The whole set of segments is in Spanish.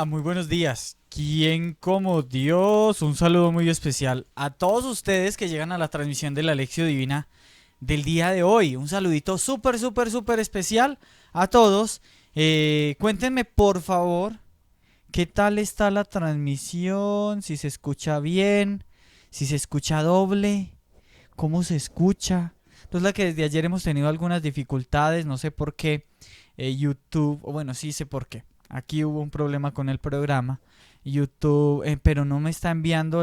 Hola, muy buenos días. ¿Quién como Dios? Un saludo muy especial a todos ustedes que llegan a la transmisión de la Lección Divina del día de hoy. Un saludito súper, súper, súper especial a todos. Cuéntenme por favor qué tal está la transmisión, si se escucha bien, si se escucha doble, cómo se escucha. Entonces, que desde ayer hemos tenido algunas dificultades, no sé por qué. YouTube, o bueno, sí sé por qué. Aquí hubo un problema con el programa. YouTube, pero no me está enviando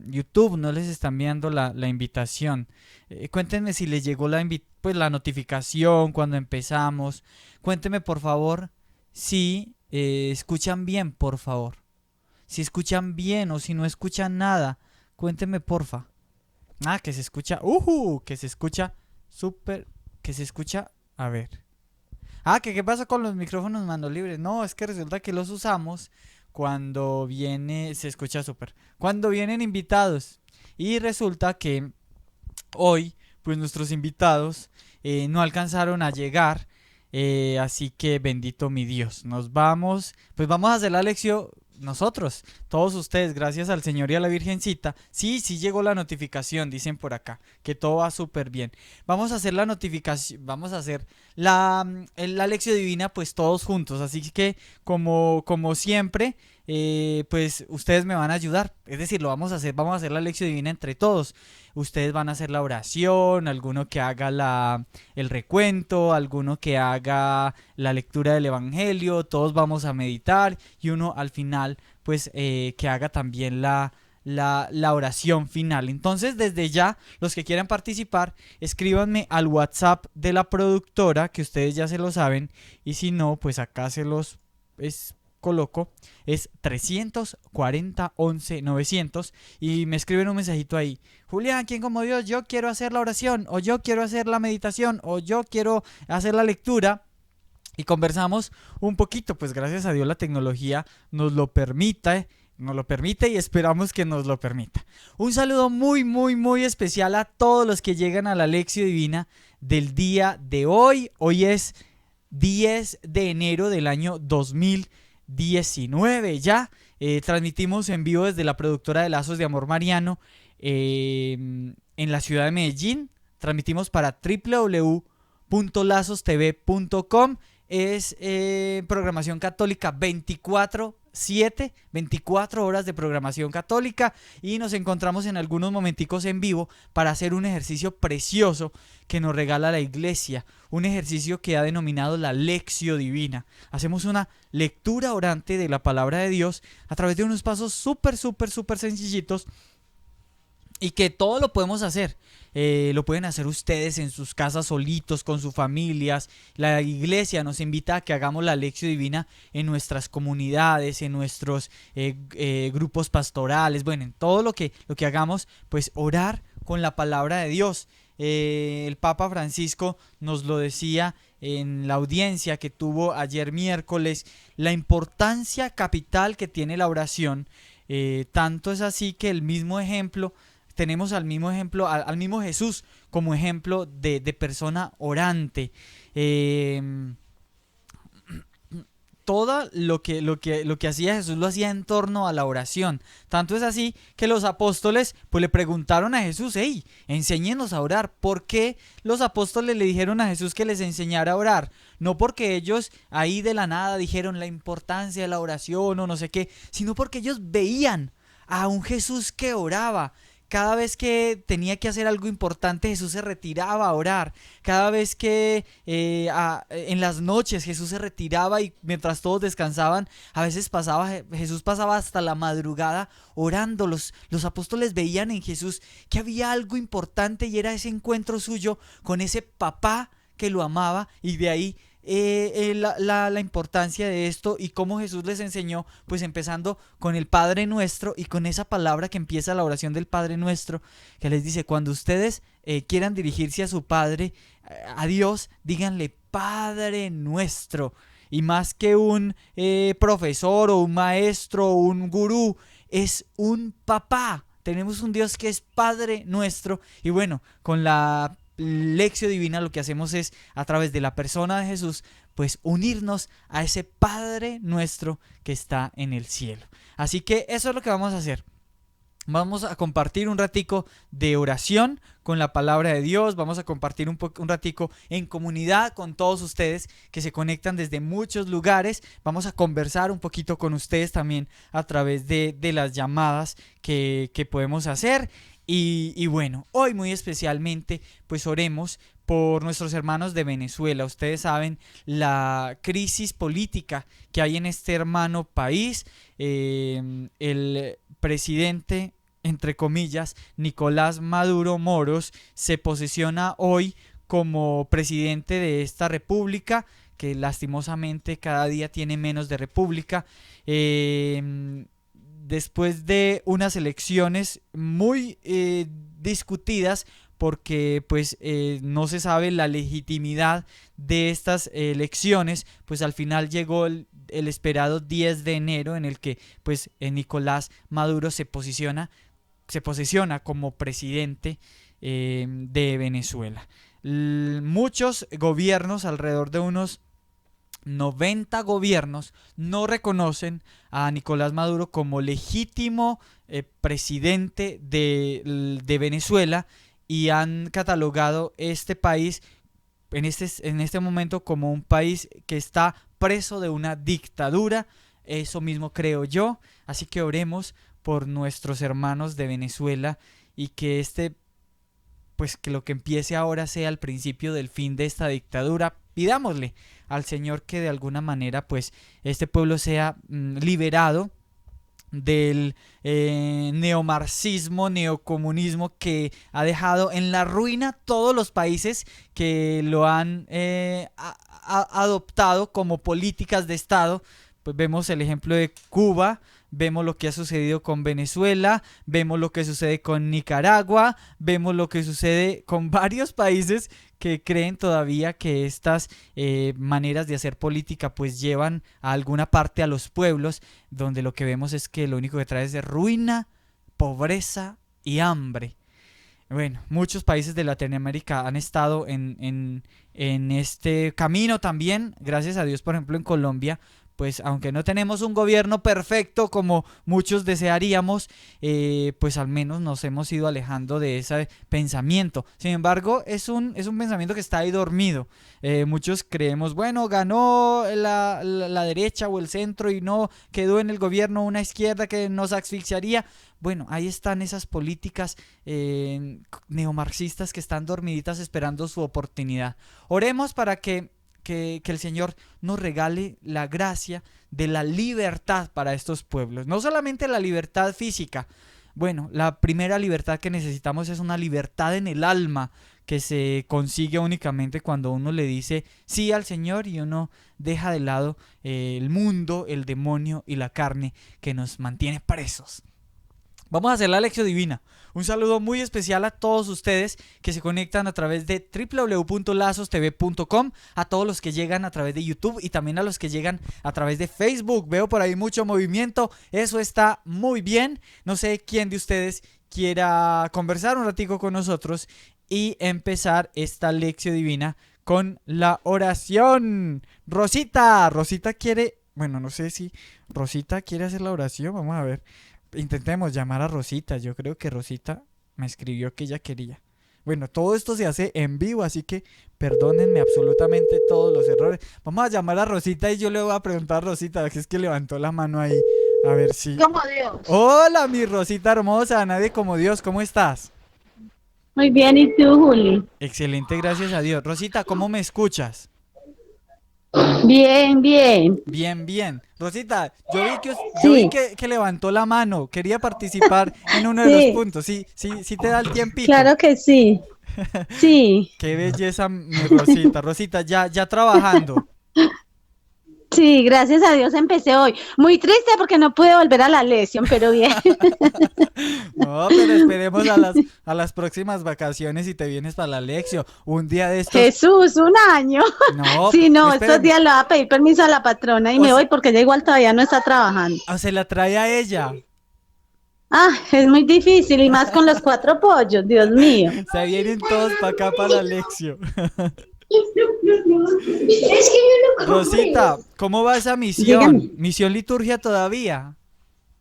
YouTube no les está enviando la invitación. Cuéntenme si les llegó pues, la notificación cuando empezamos. Cuéntenme por favor si escuchan bien, por favor. Si escuchan bien o si no escuchan nada. Cuéntenme porfa. Que se escucha. Que se escucha súper. Que se escucha. A ver. Que qué pasa con los micrófonos mano libres. No, es que resulta que los usamos cuando viene, se escucha súper, cuando vienen invitados. Y resulta que hoy, pues nuestros invitados no alcanzaron a llegar. Así que bendito mi Dios. Nos vamos, pues vamos a hacer la lección nosotros, todos ustedes, gracias al Señor y a la Virgencita. Sí, sí llegó la notificación, dicen por acá, que todo va súper bien. Vamos a hacer la notificación, vamos a hacer la lección divina pues todos juntos. Así que como siempre, pues ustedes me van a ayudar. Es decir, vamos a hacer la lección divina entre todos. Ustedes van a hacer la oración, alguno que haga el recuento, alguno que haga la lectura del Evangelio, todos vamos a meditar y uno al final pues que haga también la oración final. Entonces desde ya los que quieran participar escríbanme al WhatsApp de la productora, que ustedes ya se lo saben, y si no pues acá se los coloco. Es 340 11 900 y me escriben un mensajito ahí: Julián, ¿quién como Dios? Yo quiero hacer la oración, o yo quiero hacer la meditación, o yo quiero hacer la lectura. Y conversamos un poquito, pues gracias a Dios la tecnología nos lo permite y esperamos que nos lo permita. Un saludo muy, muy, muy especial a todos los que llegan a la Lección Divina del día de hoy. Hoy es 10 de enero del año 2019 ya. Transmitimos en vivo desde la productora de Lazos de Amor Mariano en la ciudad de Medellín. Transmitimos para www.lazostv.com. Es programación católica 24/7, 24 horas de programación católica, y nos encontramos en algunos momenticos en vivo para hacer un ejercicio precioso que nos regala la iglesia, un ejercicio que ha denominado la Lección Divina. Hacemos una lectura orante de la palabra de Dios a través de unos pasos súper, súper, súper sencillitos, y que todo lo podemos hacer. Lo pueden hacer ustedes en sus casas solitos, con sus familias. La iglesia nos invita a que hagamos la lección divina en nuestras comunidades, en nuestros grupos pastorales. Bueno, en todo lo que hagamos, pues orar con la palabra de Dios. El Papa Francisco nos lo decía en la audiencia que tuvo ayer miércoles, la importancia capital que tiene la oración. Tanto es así que tenemos al mismo Jesús como ejemplo de persona orante. Todo lo que hacía Jesús lo hacía en torno a la oración. Tanto es así que los apóstoles pues le preguntaron a Jesús: hey, enséñenos a orar. ¿Por qué los apóstoles le dijeron a Jesús que les enseñara a orar? No porque ellos ahí de la nada dijeron la importancia de la oración o no sé qué, sino porque ellos veían a un Jesús que oraba. Cada vez que tenía que hacer algo importante, Jesús se retiraba a orar. Cada vez que en las noches Jesús se retiraba, y mientras todos descansaban, a veces Jesús pasaba hasta la madrugada orando. Los apóstoles veían en Jesús que había algo importante, y era ese encuentro suyo con ese papá que lo amaba, y de ahí la importancia de esto y cómo Jesús les enseñó, pues empezando con el Padre Nuestro, y con esa palabra que empieza la oración del Padre Nuestro, que les dice: cuando ustedes quieran dirigirse a su Padre, a Dios, díganle Padre Nuestro. Y más que un profesor o un maestro o un gurú, es un papá. Tenemos un Dios que es Padre Nuestro. Y bueno, con la Lección Divina lo que hacemos es, a través de la persona de Jesús, pues unirnos a ese Padre nuestro que está en el cielo. Así que eso es lo que vamos a hacer. Vamos a compartir un ratico de oración con la palabra de Dios. Vamos a compartir un ratico en comunidad con todos ustedes que se conectan desde muchos lugares. Vamos a conversar un poquito con ustedes también a través de las llamadas que podemos hacer. Y bueno, hoy muy especialmente pues oremos por nuestros hermanos de Venezuela. Ustedes saben la crisis política que hay en este hermano país. El presidente, entre comillas, Nicolás Maduro Moros, se posiciona hoy como presidente de esta república, que lastimosamente cada día tiene menos de república. Después de unas elecciones muy discutidas, porque pues no se sabe la legitimidad de estas elecciones, pues al final llegó el esperado 10 de enero en el que pues Nicolás Maduro se posiciona como presidente de Venezuela. Muchos gobiernos, alrededor de unos 90 gobiernos, no reconocen a Nicolás Maduro como legítimo presidente de Venezuela, y han catalogado este país en este momento como un país que está preso de una dictadura. Eso mismo creo yo. Así que oremos por nuestros hermanos de Venezuela y que pues que lo que empiece ahora sea el principio del fin de esta dictadura. Pidámosle al Señor que de alguna manera pues este pueblo sea liberado del neomarxismo, neocomunismo que ha dejado en la ruina todos los países que lo han adoptado como políticas de Estado. Pues vemos el ejemplo de Cuba, vemos lo que ha sucedido con Venezuela, vemos lo que sucede con Nicaragua, vemos lo que sucede con varios países que creen todavía que estas maneras de hacer política pues llevan a alguna parte a los pueblos, donde lo que vemos es que lo único que trae es ruina, pobreza y hambre. Bueno, muchos países de Latinoamérica han estado en este camino también, gracias a Dios. Por ejemplo, en Colombia, pues aunque no tenemos un gobierno perfecto como muchos desearíamos, pues al menos nos hemos ido alejando de ese pensamiento. Sin embargo, es un pensamiento que está ahí dormido. Muchos creemos, bueno, ganó la derecha o el centro y no quedó en el gobierno una izquierda que nos asfixiaría. Bueno, ahí están esas políticas neomarxistas que están dormiditas esperando su oportunidad. Oremos para que el Señor nos regale la gracia de la libertad para estos pueblos. No solamente la libertad física. Bueno, la primera libertad que necesitamos es una libertad en el alma, que se consigue únicamente cuando uno le dice sí al Señor y uno deja de lado el mundo, el demonio y la carne que nos mantiene presos. Vamos a hacer la lección divina. Un saludo muy especial a todos ustedes que se conectan a través de www.lazostv.com, a todos los que llegan a través de YouTube y también a los que llegan a través de Facebook. Veo por ahí mucho movimiento, eso está muy bien. No sé quién de ustedes quiera conversar un ratico con nosotros y empezar esta lección divina con la oración. Rosita quiere, bueno, no sé si Rosita quiere hacer la oración, vamos a ver. Intentemos llamar a Rosita. Yo creo que Rosita me escribió que ella quería. Bueno, todo esto se hace en vivo, así que perdónenme absolutamente todos los errores. Vamos a llamar a Rosita y yo le voy a preguntar a Rosita, que es que levantó la mano ahí. A ver si... Como Dios. Hola, mi Rosita hermosa, nadie como Dios, ¿cómo estás? Muy bien, ¿y tú, Juli? Excelente, gracias a Dios. Rosita, ¿cómo me escuchas? Bien, bien. Bien. Rosita, yo vi Sí, que levantó la mano, quería participar en uno de los sí, puntos. Sí, te da el tiempito. claro que sí. Sí, Qué belleza, mi Rosita. Rosita, ya trabajando. sí, gracias a Dios empecé hoy. Muy triste porque no pude volver a la lesión, pero bien. No, pero esperemos a las próximas vacaciones y te vienes para la Lección. Un día de estos. Jesús, un año. No, Sí, no, estos esperemos. días le voy a pedir permiso a la patrona y O me se, voy porque ella igual todavía no está trabajando. o se la trae a ella. Es muy difícil y más con los 4 pollos, Dios mío. Se vienen todos para acá, para la lección. Es que yo lo compré. Rosita, ¿cómo va esa Dígame. misión? ¿Misión liturgia todavía?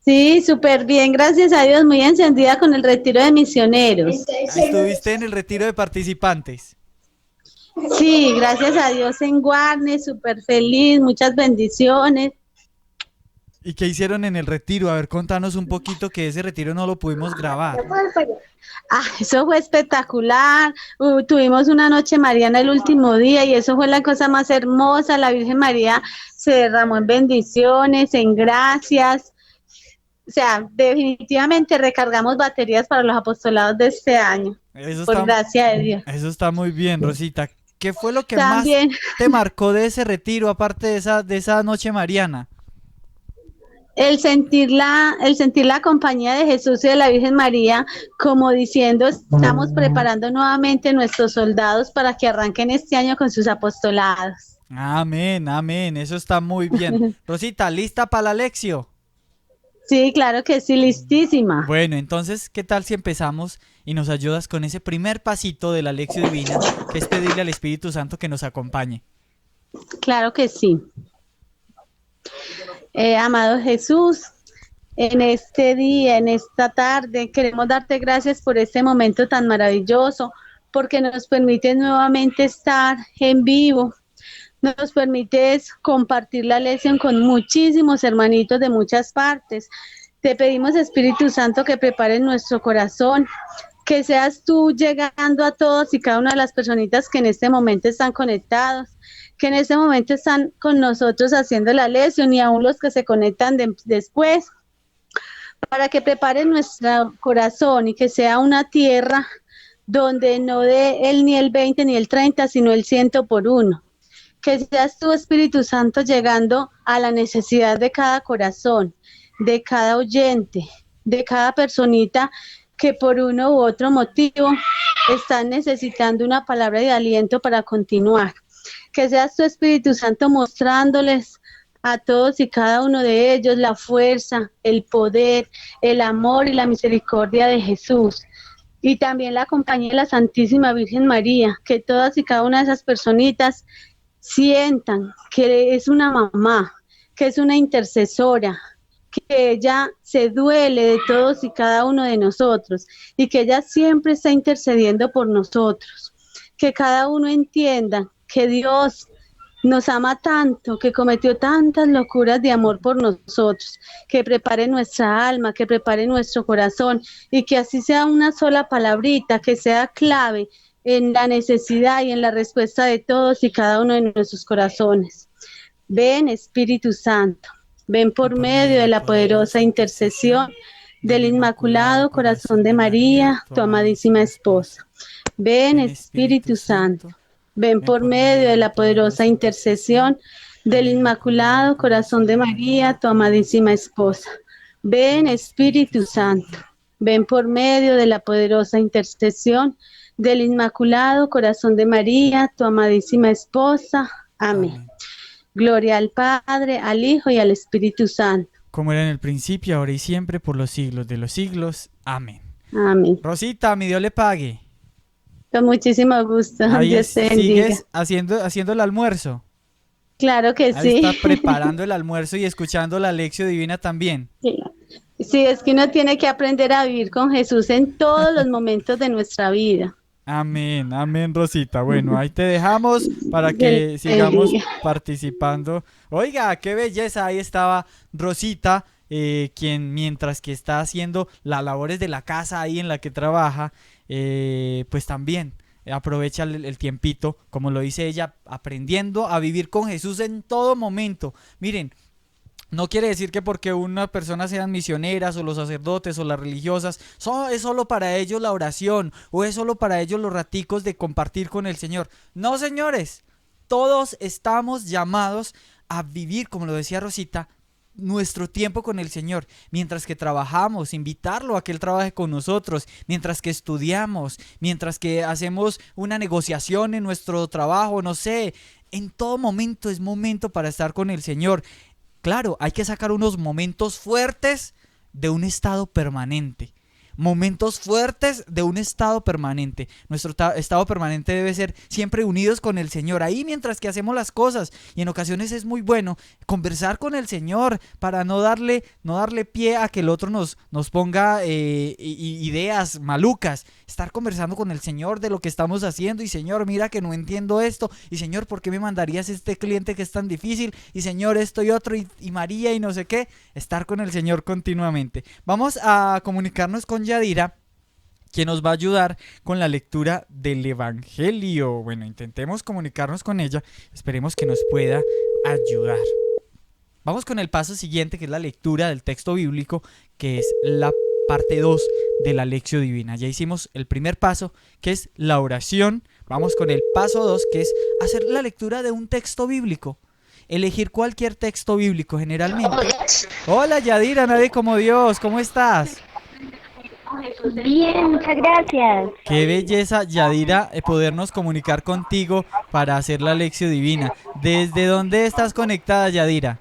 Sí, súper bien, gracias a Dios, muy encendida con el retiro de misioneros. ¿Estuviste en el retiro de participantes? Sí, gracias a Dios en Guarne, súper feliz, muchas bendiciones. ¿Y qué hicieron en el retiro? A ver, contanos un poquito, que ese retiro no lo pudimos grabar. Eso fue espectacular. Tuvimos una noche mariana el último día y eso fue la cosa más hermosa. La Virgen María se derramó en bendiciones, en gracias. O sea, definitivamente recargamos baterías para los apostolados de este año, Eso por está, gracia de Dios. eso está muy bien, Rosita. ¿Qué fue lo que más También te marcó de ese retiro, aparte de esa noche mariana? el sentir la compañía de Jesús y de la Virgen María, como diciendo, estamos preparando nuevamente nuestros soldados para que arranquen este año con sus apostolados. Amén, amén, eso está muy bien. Rosita, ¿lista para la lección? Sí, claro que sí, listísima. Bueno, entonces, ¿qué tal si empezamos y nos ayudas con ese primer pasito de la lección divina, que es pedirle al Espíritu Santo que nos acompañe? Claro que sí. Amado Jesús, en este día, en esta tarde, queremos darte gracias por este momento tan maravilloso, porque nos permites nuevamente estar en vivo, nos permites compartir la lección con muchísimos hermanitos de muchas partes. Te pedimos, Espíritu Santo, que prepares nuestro corazón, que seas tú llegando a todos y cada una de las personitas que en este momento están conectados, que en este momento están con nosotros haciendo la lección y aún los que se conectan después, para que preparen nuestro corazón y que sea una tierra donde no dé ni el 20 ni el 30, sino el 100 por 1. Que seas tu Espíritu Santo llegando a la necesidad de cada corazón, de cada oyente, de cada personita que por uno u otro motivo están necesitando una palabra de aliento para continuar. Que seas tu Espíritu Santo mostrándoles a todos y cada uno de ellos la fuerza, el poder, el amor y la misericordia de Jesús. Y también la compañía de la Santísima Virgen María, que todas y cada una de esas personitas sientan que es una mamá, que es una intercesora, que ella se duele de todos y cada uno de nosotros y que ella siempre está intercediendo por nosotros. Que cada uno entienda que Dios nos ama tanto, que cometió tantas locuras de amor por nosotros, que prepare nuestra alma, que prepare nuestro corazón y que así sea una sola palabrita, que sea clave en la necesidad y en la respuesta de todos y cada uno de nuestros corazones. Ven, Espíritu Santo, ven por medio de la poderosa intercesión del Inmaculado Corazón de María, tu amadísima esposa. Ven, Espíritu Santo, ven por medio de la poderosa intercesión del Inmaculado Corazón de María, tu amadísima esposa. Ven, Espíritu Santo, ven por medio de la poderosa intercesión del Inmaculado Corazón de María, tu amadísima esposa. Amén. Amén. Gloria al Padre, al Hijo y al Espíritu Santo. Como era en el principio, ahora y siempre, por los siglos de los siglos. Amén. Amén. Rosita, mi Dios le pague. Con muchísimo gusto. Ahí Dios te bendiga. sigues haciendo el almuerzo. Claro que Ahí sí. está preparando el almuerzo y escuchando la lección divina también. Sí, es que uno tiene que aprender a vivir con Jesús en todos los momentos de nuestra vida. Amén, amén, Rosita. Bueno, ahí te dejamos para que Dios te sigamos bendiga. participando. Oiga, qué belleza. Ahí estaba Rosita, quien mientras que está haciendo las labores de la casa ahí en la que trabaja, pues también aprovecha el tiempito, como lo dice ella, aprendiendo a vivir con Jesús en todo momento. Miren, no quiere decir que porque una persona sean misioneras o los sacerdotes o las religiosas, es solo para ellos la oración o es solo para ellos los raticos de compartir con el Señor. No, señores, todos estamos llamados a vivir, como lo decía Rosita, nuestro tiempo con el Señor, mientras que trabajamos, invitarlo a que Él trabaje con nosotros, mientras que estudiamos, mientras que hacemos una negociación en nuestro trabajo, no sé, en todo momento es momento para estar con el Señor. Claro, hay que sacar unos momentos fuertes de un estado permanente. Momentos fuertes de un estado permanente. Nuestro estado permanente debe ser siempre unidos con el Señor, ahí mientras que hacemos las cosas. Y en ocasiones es muy bueno conversar con el Señor para no darle pie a que el otro nos ponga ideas malucas. Estar conversando con el Señor de lo que estamos haciendo. Y Señor, mira que no entiendo esto. Y Señor, ¿por qué me mandarías este cliente que es tan difícil? Y Señor, esto y otro. Y María y no sé qué. Estar con el Señor continuamente. Vamos a comunicarnos con Yadira, quien nos va a ayudar con la lectura del Evangelio. Bueno, intentemos comunicarnos con ella. Esperemos que nos pueda ayudar. Vamos con el paso siguiente, que es la lectura del texto bíblico, que es la parte 2 de la Lección Divina. Ya hicimos el primer paso, que es la oración. Vamos con el paso 2, que es hacer la lectura de un texto bíblico. Elegir cualquier texto bíblico generalmente. Hola Yadira, nadie como Dios, ¿cómo estás? Bien, muchas gracias. Qué belleza, Yadira, podernos comunicar contigo para hacer la Lección Divina. ¿Desde dónde estás conectada, Yadira?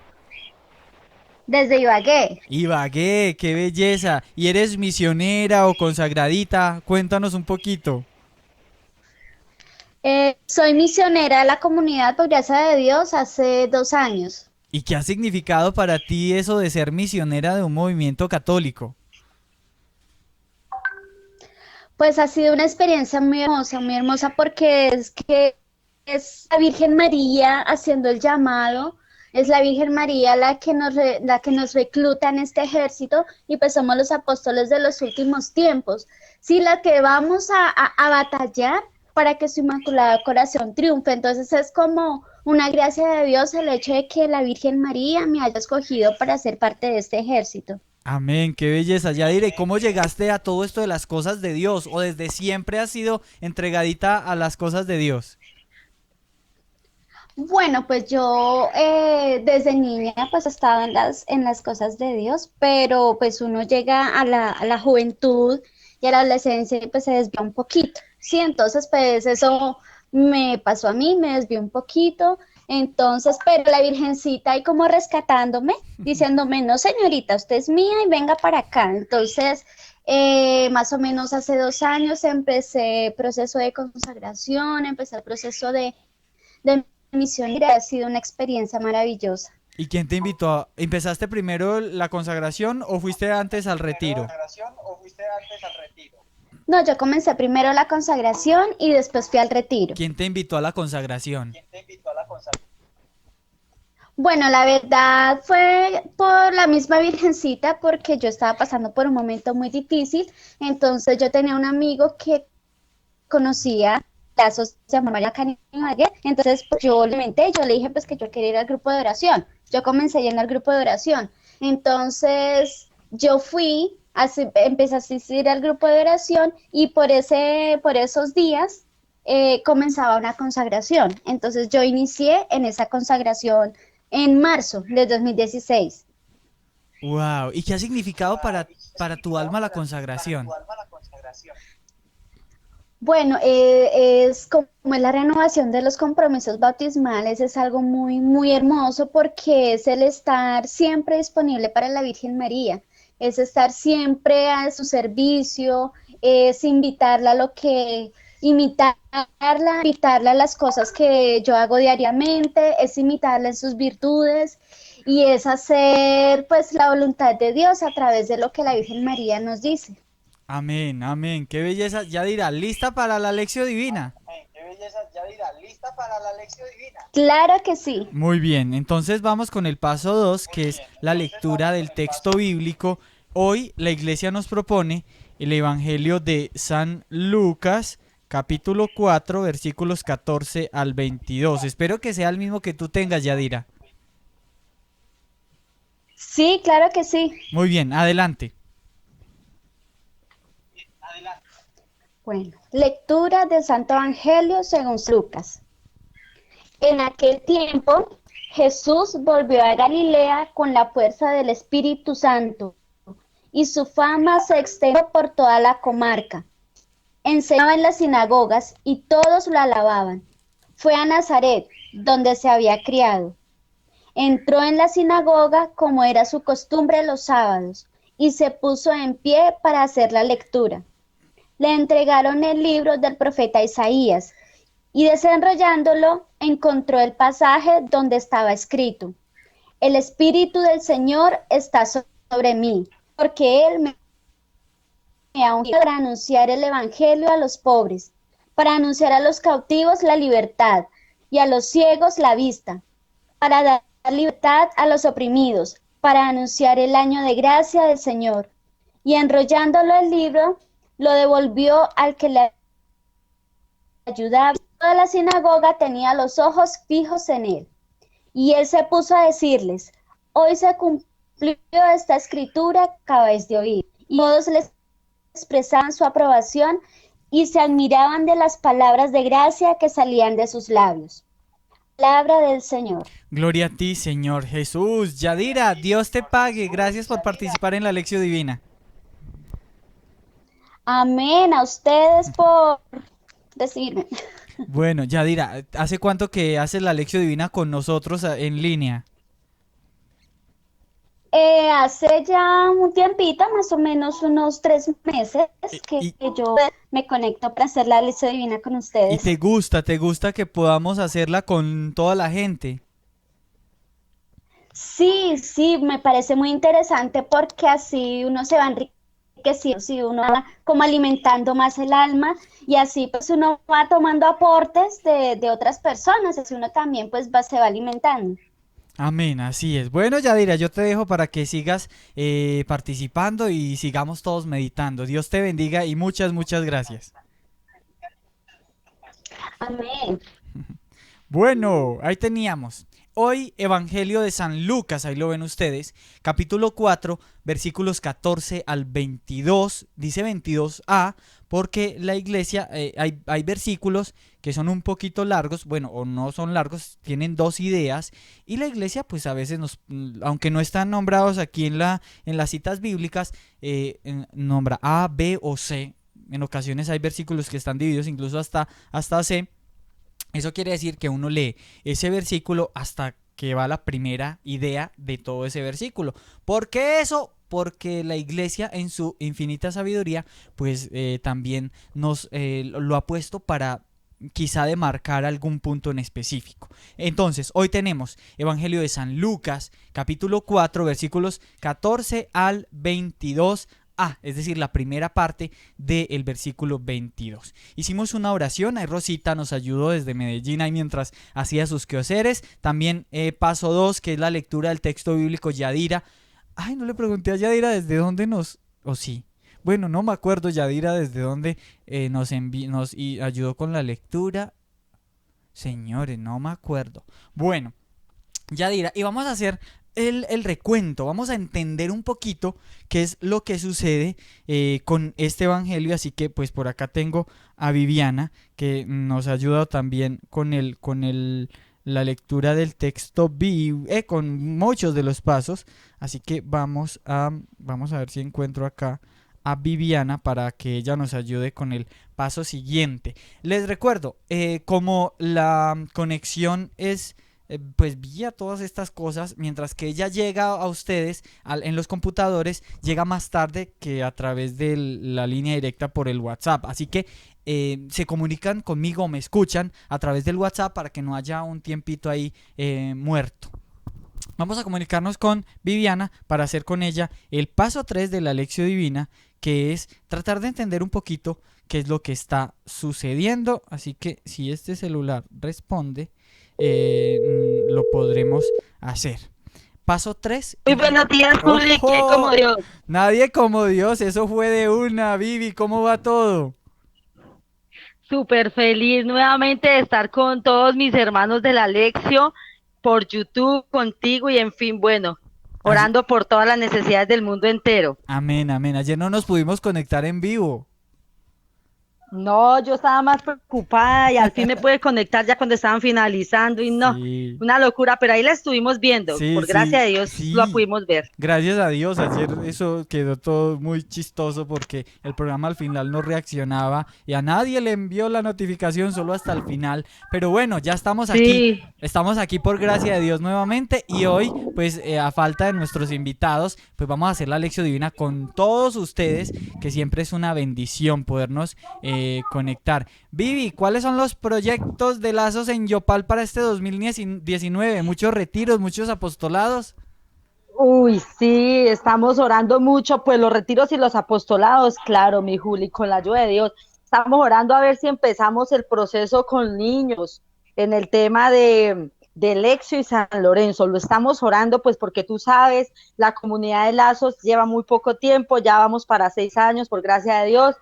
Desde Ibagué. Ibagué, qué belleza. ¿Y eres misionera o consagradita? Cuéntanos un poquito. Soy misionera de la comunidad por gracia de Dios hace 2 años. ¿Y qué ha significado para ti eso de ser misionera de un movimiento católico? Pues ha sido una experiencia muy hermosa porque es que es la Virgen María haciendo el llamado, es la Virgen María la que nos recluta en este ejército y pues somos los apóstoles de los últimos tiempos. Sí, la que vamos a batallar para que su Inmaculado Corazón triunfe. Entonces es como una gracia de Dios el hecho de que la Virgen María me haya escogido para ser parte de este ejército. Amén, qué belleza. Yadira, ¿y cómo llegaste a todo esto de las cosas de Dios? ¿O desde siempre has sido entregadita a las cosas de Dios? Bueno, pues yo desde niña pues he estado en las cosas de Dios, pero pues uno llega a la juventud y a la adolescencia y pues se desvía un poquito, ¿sí? Entonces pues eso me pasó a mí, me desvió un poquito, entonces, pero la Virgencita ahí como rescatándome, diciéndome, no señorita, usted es mía y venga para acá. Entonces, más o menos hace 2 años empecé el proceso de consagración, empecé el proceso de misión y ha sido una experiencia maravillosa. ¿Y quién te invitó? ¿Empezaste primero la consagración o fuiste antes al retiro? No, yo comencé primero la consagración y después fui al retiro. ¿Quién te invitó a la consagración? Bueno, la verdad fue por la misma Virgencita porque yo estaba pasando por un momento muy difícil, entonces yo tenía un amigo que conocía lazos, se llamaba María Canina Ibagué, entonces pues, yo le inventé, yo le dije pues que yo quería ir al grupo de oración, yo comencé yendo al grupo de oración, entonces yo fui, empecé a asistir al grupo de oración y por esos días comenzaba una consagración, entonces yo inicié en esa consagración en marzo de 2016. Wow, ¿y qué ha significado para tu alma la consagración? Bueno, es como es la renovación de los compromisos bautismales, es algo muy hermoso porque es el estar siempre disponible para la Virgen María, es estar siempre a su servicio, es invitarla a invitarla a las cosas que yo hago diariamente, es imitarla en sus virtudes y es hacer pues la voluntad de Dios a través de lo que la Virgen María nos dice. Amén, amén, qué belleza. Yadira, ¿lista para la Lección Divina? Claro que sí. Muy bien, entonces vamos con el paso 2, que es la lectura del texto bíblico. Hoy la iglesia nos propone el Evangelio de San Lucas, capítulo 4, versículos 14 al 22. Espero que sea el mismo que tú tengas, Yadira. Sí, claro que sí. Muy bien, adelante. Bueno, lectura del Santo Evangelio según Lucas. En aquel tiempo, Jesús volvió a Galilea con la fuerza del Espíritu Santo, y su fama se extendió por toda la comarca. Enseñaba en las sinagogas y todos lo alababan. Fue a Nazaret, donde se había criado. Entró en la sinagoga como era su costumbre los sábados, y se puso en pie para hacer la lectura. Le entregaron el libro del profeta Isaías y desenrollándolo encontró el pasaje donde estaba escrito: El Espíritu del Señor está sobre mí, porque Él me ha ungido para anunciar el Evangelio a los pobres, para anunciar a los cautivos la libertad y a los ciegos la vista, para dar libertad a los oprimidos, para anunciar el año de gracia del Señor. Y enrollándolo el libro, lo devolvió al que le ayudaba. Toda la sinagoga tenía los ojos fijos en él. Y él se puso a decirles: hoy se cumplió esta escritura que acabáis de oír. Y todos les expresaban su aprobación y se admiraban de las palabras de gracia que salían de sus labios. Palabra del Señor. Gloria a ti, Señor Jesús. Yadira, Dios te pague. Gracias por participar en la Lección Divina. Amén. A ustedes por recibirme. Bueno, Yadira, ¿hace cuánto que haces la Lección Divina con nosotros en línea? Hace ya un tiempito, más o menos unos 3 meses, que Y, yo me conecto para hacer la lección divina con y ustedes. te gusta que podamos hacerla con toda la gente. Sí, sí, me parece muy interesante porque así uno se va enriqueciendo, sí, uno va como alimentando más el alma y así pues uno va tomando aportes de otras personas, así uno también pues se va alimentando. Amén, así es. Bueno, Yadira, yo te dejo para que sigas participando y sigamos todos meditando. Dios te bendiga y muchas, muchas gracias. Amén. Bueno, ahí teníamos. Hoy Evangelio de San Lucas, ahí lo ven ustedes, capítulo 4, versículos 14 al 22, dice 22a, porque la iglesia, hay versículos que son un poquito largos, bueno, o no son largos, tienen dos ideas, y la iglesia pues a veces aunque no están nombrados aquí en las citas bíblicas, nombra A, B o C. En ocasiones hay versículos que están divididos incluso hasta C. Eso quiere decir que uno lee ese versículo hasta que va la primera idea de todo ese versículo. ¿Por qué eso? Porque la iglesia en su infinita sabiduría pues también nos lo ha puesto para quizá demarcar algún punto en específico. Entonces, hoy tenemos Evangelio de San Lucas, capítulo 4, versículos 14 al 22. Es decir, la primera parte del versículo 22. Hicimos una oración, ahí Rosita nos ayudó desde Medellín ahí mientras hacía sus quehaceres. También paso 2, que es la lectura del texto bíblico, Yadira. Ay, no le pregunté a Yadira desde dónde o sí. Bueno, no me acuerdo, Yadira, desde dónde nos ayudó con la lectura. Señores, no me acuerdo. Bueno, Yadira, y vamos a hacer el recuento, vamos a entender un poquito qué es lo que sucede con este evangelio, así que pues por acá tengo a Viviana que nos ha ayudado también la lectura del texto con muchos de los pasos, así que vamos a ver si encuentro acá a Viviana para que ella nos ayude con el paso siguiente. Les recuerdo, como la conexión es pues vía todas estas cosas, mientras que ella llega a ustedes en los computadores, llega más tarde que a través de la línea directa por el WhatsApp. Así que se comunican conmigo o me escuchan a través del WhatsApp para que no haya un tiempito ahí muerto. Vamos a comunicarnos con Viviana para hacer con ella el paso 3 de la Lección Divina, que es tratar de entender un poquito qué es lo que está sucediendo. Así que si este celular responde, lo podremos hacer. Paso 3. Muy buenos días, Juli. ¿Quién como Dios? Nadie como Dios, eso fue de una. Vivi, ¿cómo va todo? Súper feliz nuevamente de estar con todos mis hermanos de la Lección por YouTube, contigo y en fin, bueno, orando por todas las necesidades del mundo entero. Amén, amén. Ayer no nos pudimos conectar en vivo. No, yo estaba más preocupada y al fin me pude conectar ya cuando estaban finalizando y no, Sí, una locura, pero ahí la estuvimos viendo, sí, por gracia sí, de Dios lo sí. pudimos ver. Gracias a Dios, ayer eso quedó todo muy chistoso porque el programa al final no reaccionaba y a nadie le envió la notificación solo hasta el final. Pero bueno, ya Sí, estamos aquí por gracia de Dios nuevamente y hoy, pues a falta de nuestros invitados, pues vamos a hacer la lección divina con todos ustedes, que siempre es una bendición podernos conectar. Vivi, ¿cuáles son los proyectos de Lazos en Yopal para este 2019? Muchos retiros, muchos apostolados. uy, sí, estamos orando mucho, pues los retiros y los apostolados, claro, mi Juli, con la ayuda de Dios. Estamos orando a ver si empezamos el proceso con niños en el tema de Lexio y San Lorenzo. Lo estamos orando, pues porque tú sabes, la comunidad de Lazos lleva muy poco tiempo, ya vamos para 6 años, por gracia de Dios,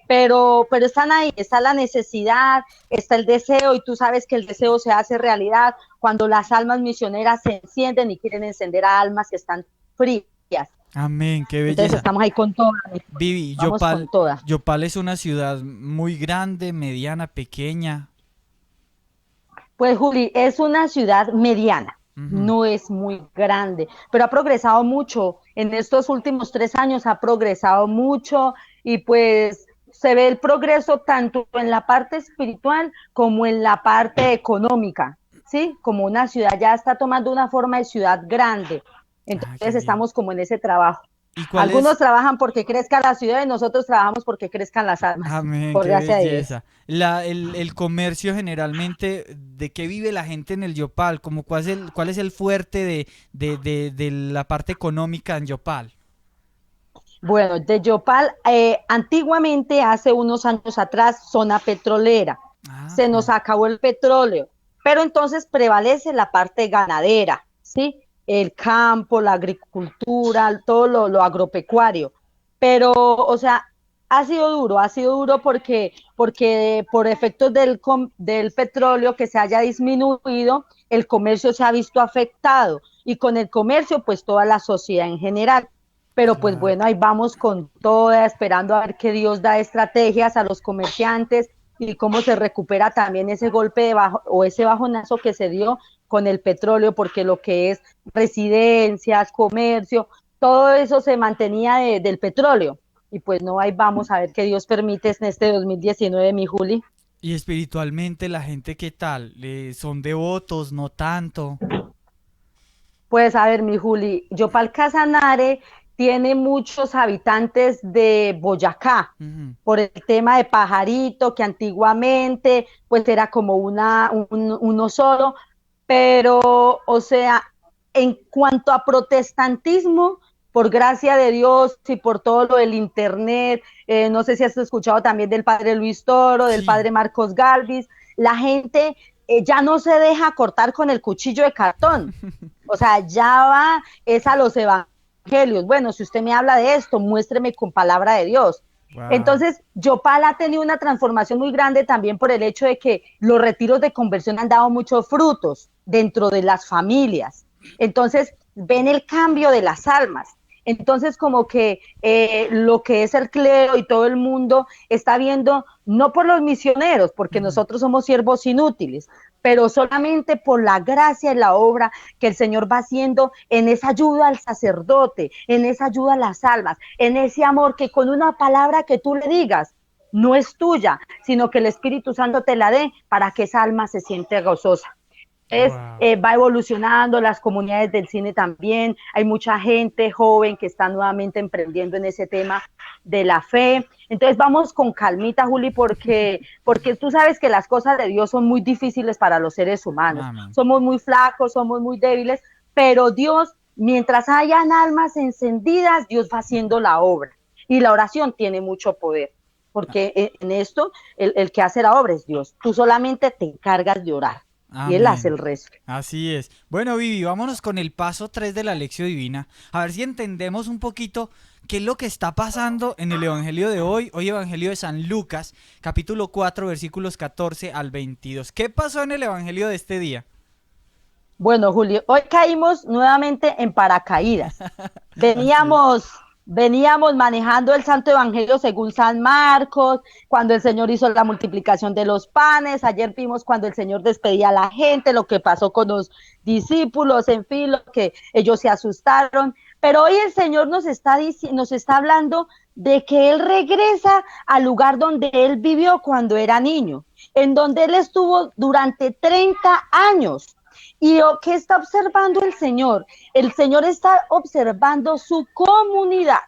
pero están ahí, está la necesidad, está el deseo, y tú sabes que el deseo se hace realidad cuando las almas misioneras se encienden y quieren encender a almas que están frías. Amén, qué Entonces belleza. estamos ahí con toda, Vivi, vamos con toda. Yopal es una ciudad muy grande, mediana, pequeña. Pues Juli, es una ciudad mediana, Ujú. no es muy grande, pero ha progresado mucho. En estos últimos 3 años ha progresado mucho y pues se ve el progreso tanto en la parte espiritual como en la parte económica, ¿sí? Como una ciudad ya está tomando una forma de ciudad grande. Ah, qué Entonces bien. estamos como en ese trabajo. ¿Y cuál Algunos es? trabajan porque crezca la ciudad y nosotros trabajamos porque crezcan las almas, Amén, por qué gracia de Dios. belleza. El comercio generalmente, ¿de qué vive la gente en el Yopal? Como cuál es el fuerte de la parte económica en Yopal? Bueno, de Yopal, antiguamente, hace unos años atrás, zona petrolera. Se nos Ajá. acabó el petróleo, pero entonces prevalece la parte ganadera, ¿sí? El campo, la agricultura, todo lo agropecuario. Pero, o sea, ha sido duro porque por efectos del petróleo que se haya disminuido, el comercio se ha visto afectado y con el comercio, pues toda la sociedad en general. Pero pues Claro. bueno, ahí vamos con toda, esperando a ver qué Dios da estrategias a los comerciantes y cómo se recupera también ese golpe de bajo o ese bajonazo que se dio con el petróleo, porque lo que es residencias, comercio, todo eso se mantenía del petróleo. Y pues no, ahí vamos a ver qué Dios permite en este 2019, mi Juli. Y espiritualmente, la gente, ¿qué tal? ¿Son devotos? ¿No tanto? Pues a ver, mi Juli, Yopal Casanare tiene muchos habitantes de Boyacá, Ujú. por el tema de Pajarito, que antiguamente pues era como uno solo, pero o sea, en cuanto a protestantismo, por gracia de Dios y por todo lo del internet, no sé si has escuchado también del padre Luis Toro, del Sí. padre Marcos Galvis, la gente ya no se deja cortar con el cuchillo de cartón, o sea, ya va, es a los evangelios. Bueno, si usted me habla de esto, muéstreme con palabra de Dios. Wow. Entonces, Yopal ha tenido una transformación muy grande también por el hecho de que los retiros de conversión han dado muchos frutos dentro de las familias. Entonces, ven el cambio de las almas. Entonces, como que lo que es el clero y todo el mundo está viendo, no por los misioneros, porque Ujú. nosotros somos siervos inútiles, pero solamente por la gracia y la obra que el Señor va haciendo en esa ayuda al sacerdote, en esa ayuda a las almas, en ese amor que con una palabra que tú le digas no es tuya, sino que el Espíritu Santo te la dé para que esa alma se siente gozosa. Wow. Va evolucionando, las comunidades del cine también, hay mucha gente joven que está nuevamente emprendiendo en ese tema de la fe. Entonces vamos con calmita, Juli, porque tú sabes que las cosas de Dios son muy difíciles para los seres humanos. Amén. Somos muy flacos, somos muy débiles, pero Dios, mientras hayan almas encendidas, Dios va haciendo la obra. Y la oración tiene mucho poder, porque en esto el que hace la obra es Dios. Tú solamente te encargas de orar y Él hace Amén. el resto. Así es. Bueno, Vivi, vámonos con el paso 3 de la Lección Divina. A ver si entendemos un poquito qué es lo que está pasando en el Evangelio de hoy. Hoy Evangelio de San Lucas, capítulo 4, versículos 14 al 22. ¿Qué pasó en el Evangelio de este día? Bueno, Julio, hoy caímos nuevamente en paracaídas. Así es. Veníamos Veníamos manejando el Santo Evangelio según San Marcos, cuando el Señor hizo la multiplicación de los panes. Ayer vimos cuando el Señor despedía a la gente, lo que pasó con los discípulos, en fin, lo que ellos se asustaron. Pero hoy el Señor nos está hablando de que Él regresa al lugar donde Él vivió cuando era niño, en donde Él estuvo durante 30 años. ¿Y qué está observando el Señor? El Señor está observando su comunidad.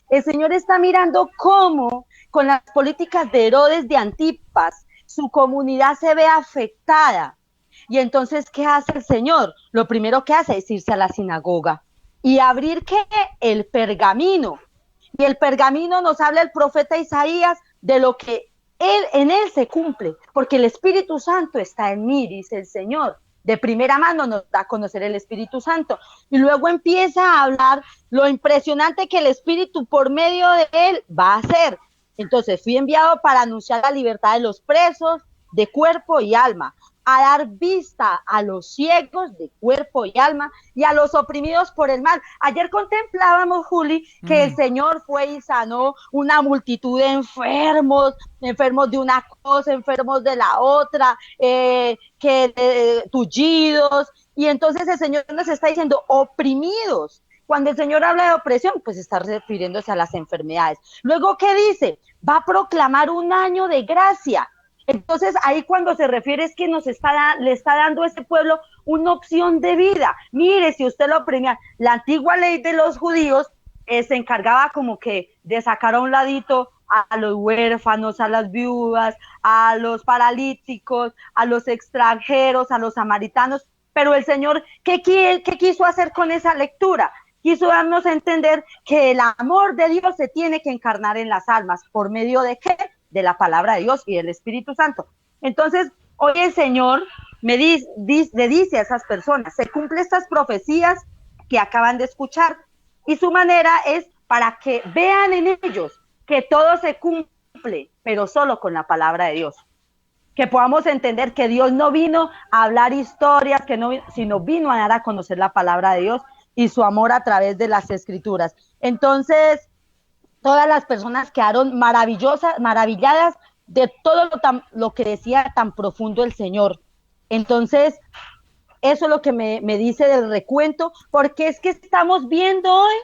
El Señor está mirando cómo, con las políticas de Herodes de Antipas, su comunidad se ve afectada. Y entonces, ¿qué hace el Señor? Lo primero que hace es irse a la sinagoga y abrir, ¿qué? El pergamino. Y el pergamino nos habla el profeta Isaías de lo que en él se cumple, porque el Espíritu Santo está en mí, dice el Señor. De primera mano nos da a conocer el Espíritu Santo. Y luego empieza a hablar lo impresionante que el Espíritu por medio de él va a hacer. Entonces fui enviado para anunciar la libertad de los presos de cuerpo y alma, a dar vista a los ciegos de cuerpo y alma y a los oprimidos por el mal. Ayer contemplábamos, Juli, que el Señor fue y sanó una multitud de enfermos, enfermos de una cosa, enfermos de la otra, tullidos, y entonces el Señor nos está diciendo oprimidos. Cuando el Señor habla de opresión, pues está refiriéndose a las enfermedades. Luego, ¿qué dice? Va a proclamar un año de gracia. Entonces ahí cuando se refiere es que le está dando a este pueblo una opción de vida. Mire, si usted lo oprimía, la antigua ley de los judíos se encargaba como que de sacar a un ladito a los huérfanos, a las viudas, a los paralíticos, a los extranjeros, a los samaritanos. Pero el Señor, ¿qué quiso hacer con esa lectura? Quiso darnos a entender que el amor de Dios se tiene que encarnar en las almas. ¿Por medio de qué? De la palabra de Dios y del Espíritu Santo. Entonces, hoy el Señor le dice a esas personas, se cumplen estas profecías que acaban de escuchar, y su manera es para que vean en ellos que todo se cumple, pero solo con la palabra de Dios. Que podamos entender que Dios no vino a hablar historias, sino vino a dar a conocer la palabra de Dios y su amor a través de las Escrituras. Entonces, todas las personas quedaron maravilladas de todo lo que decía tan profundo el Señor. Entonces, eso es lo que me dice del recuento, porque es que estamos viendo hoy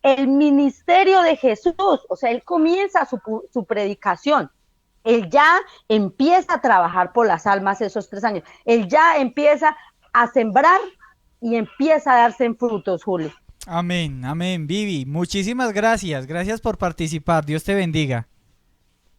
el ministerio de Jesús. O sea, Él comienza su predicación. Él ya empieza a trabajar por las almas esos 3 años. Él ya empieza a sembrar y empieza a darse en frutos, Julio. Amén, amén. Vivi, muchísimas gracias. Gracias por participar. Dios te bendiga.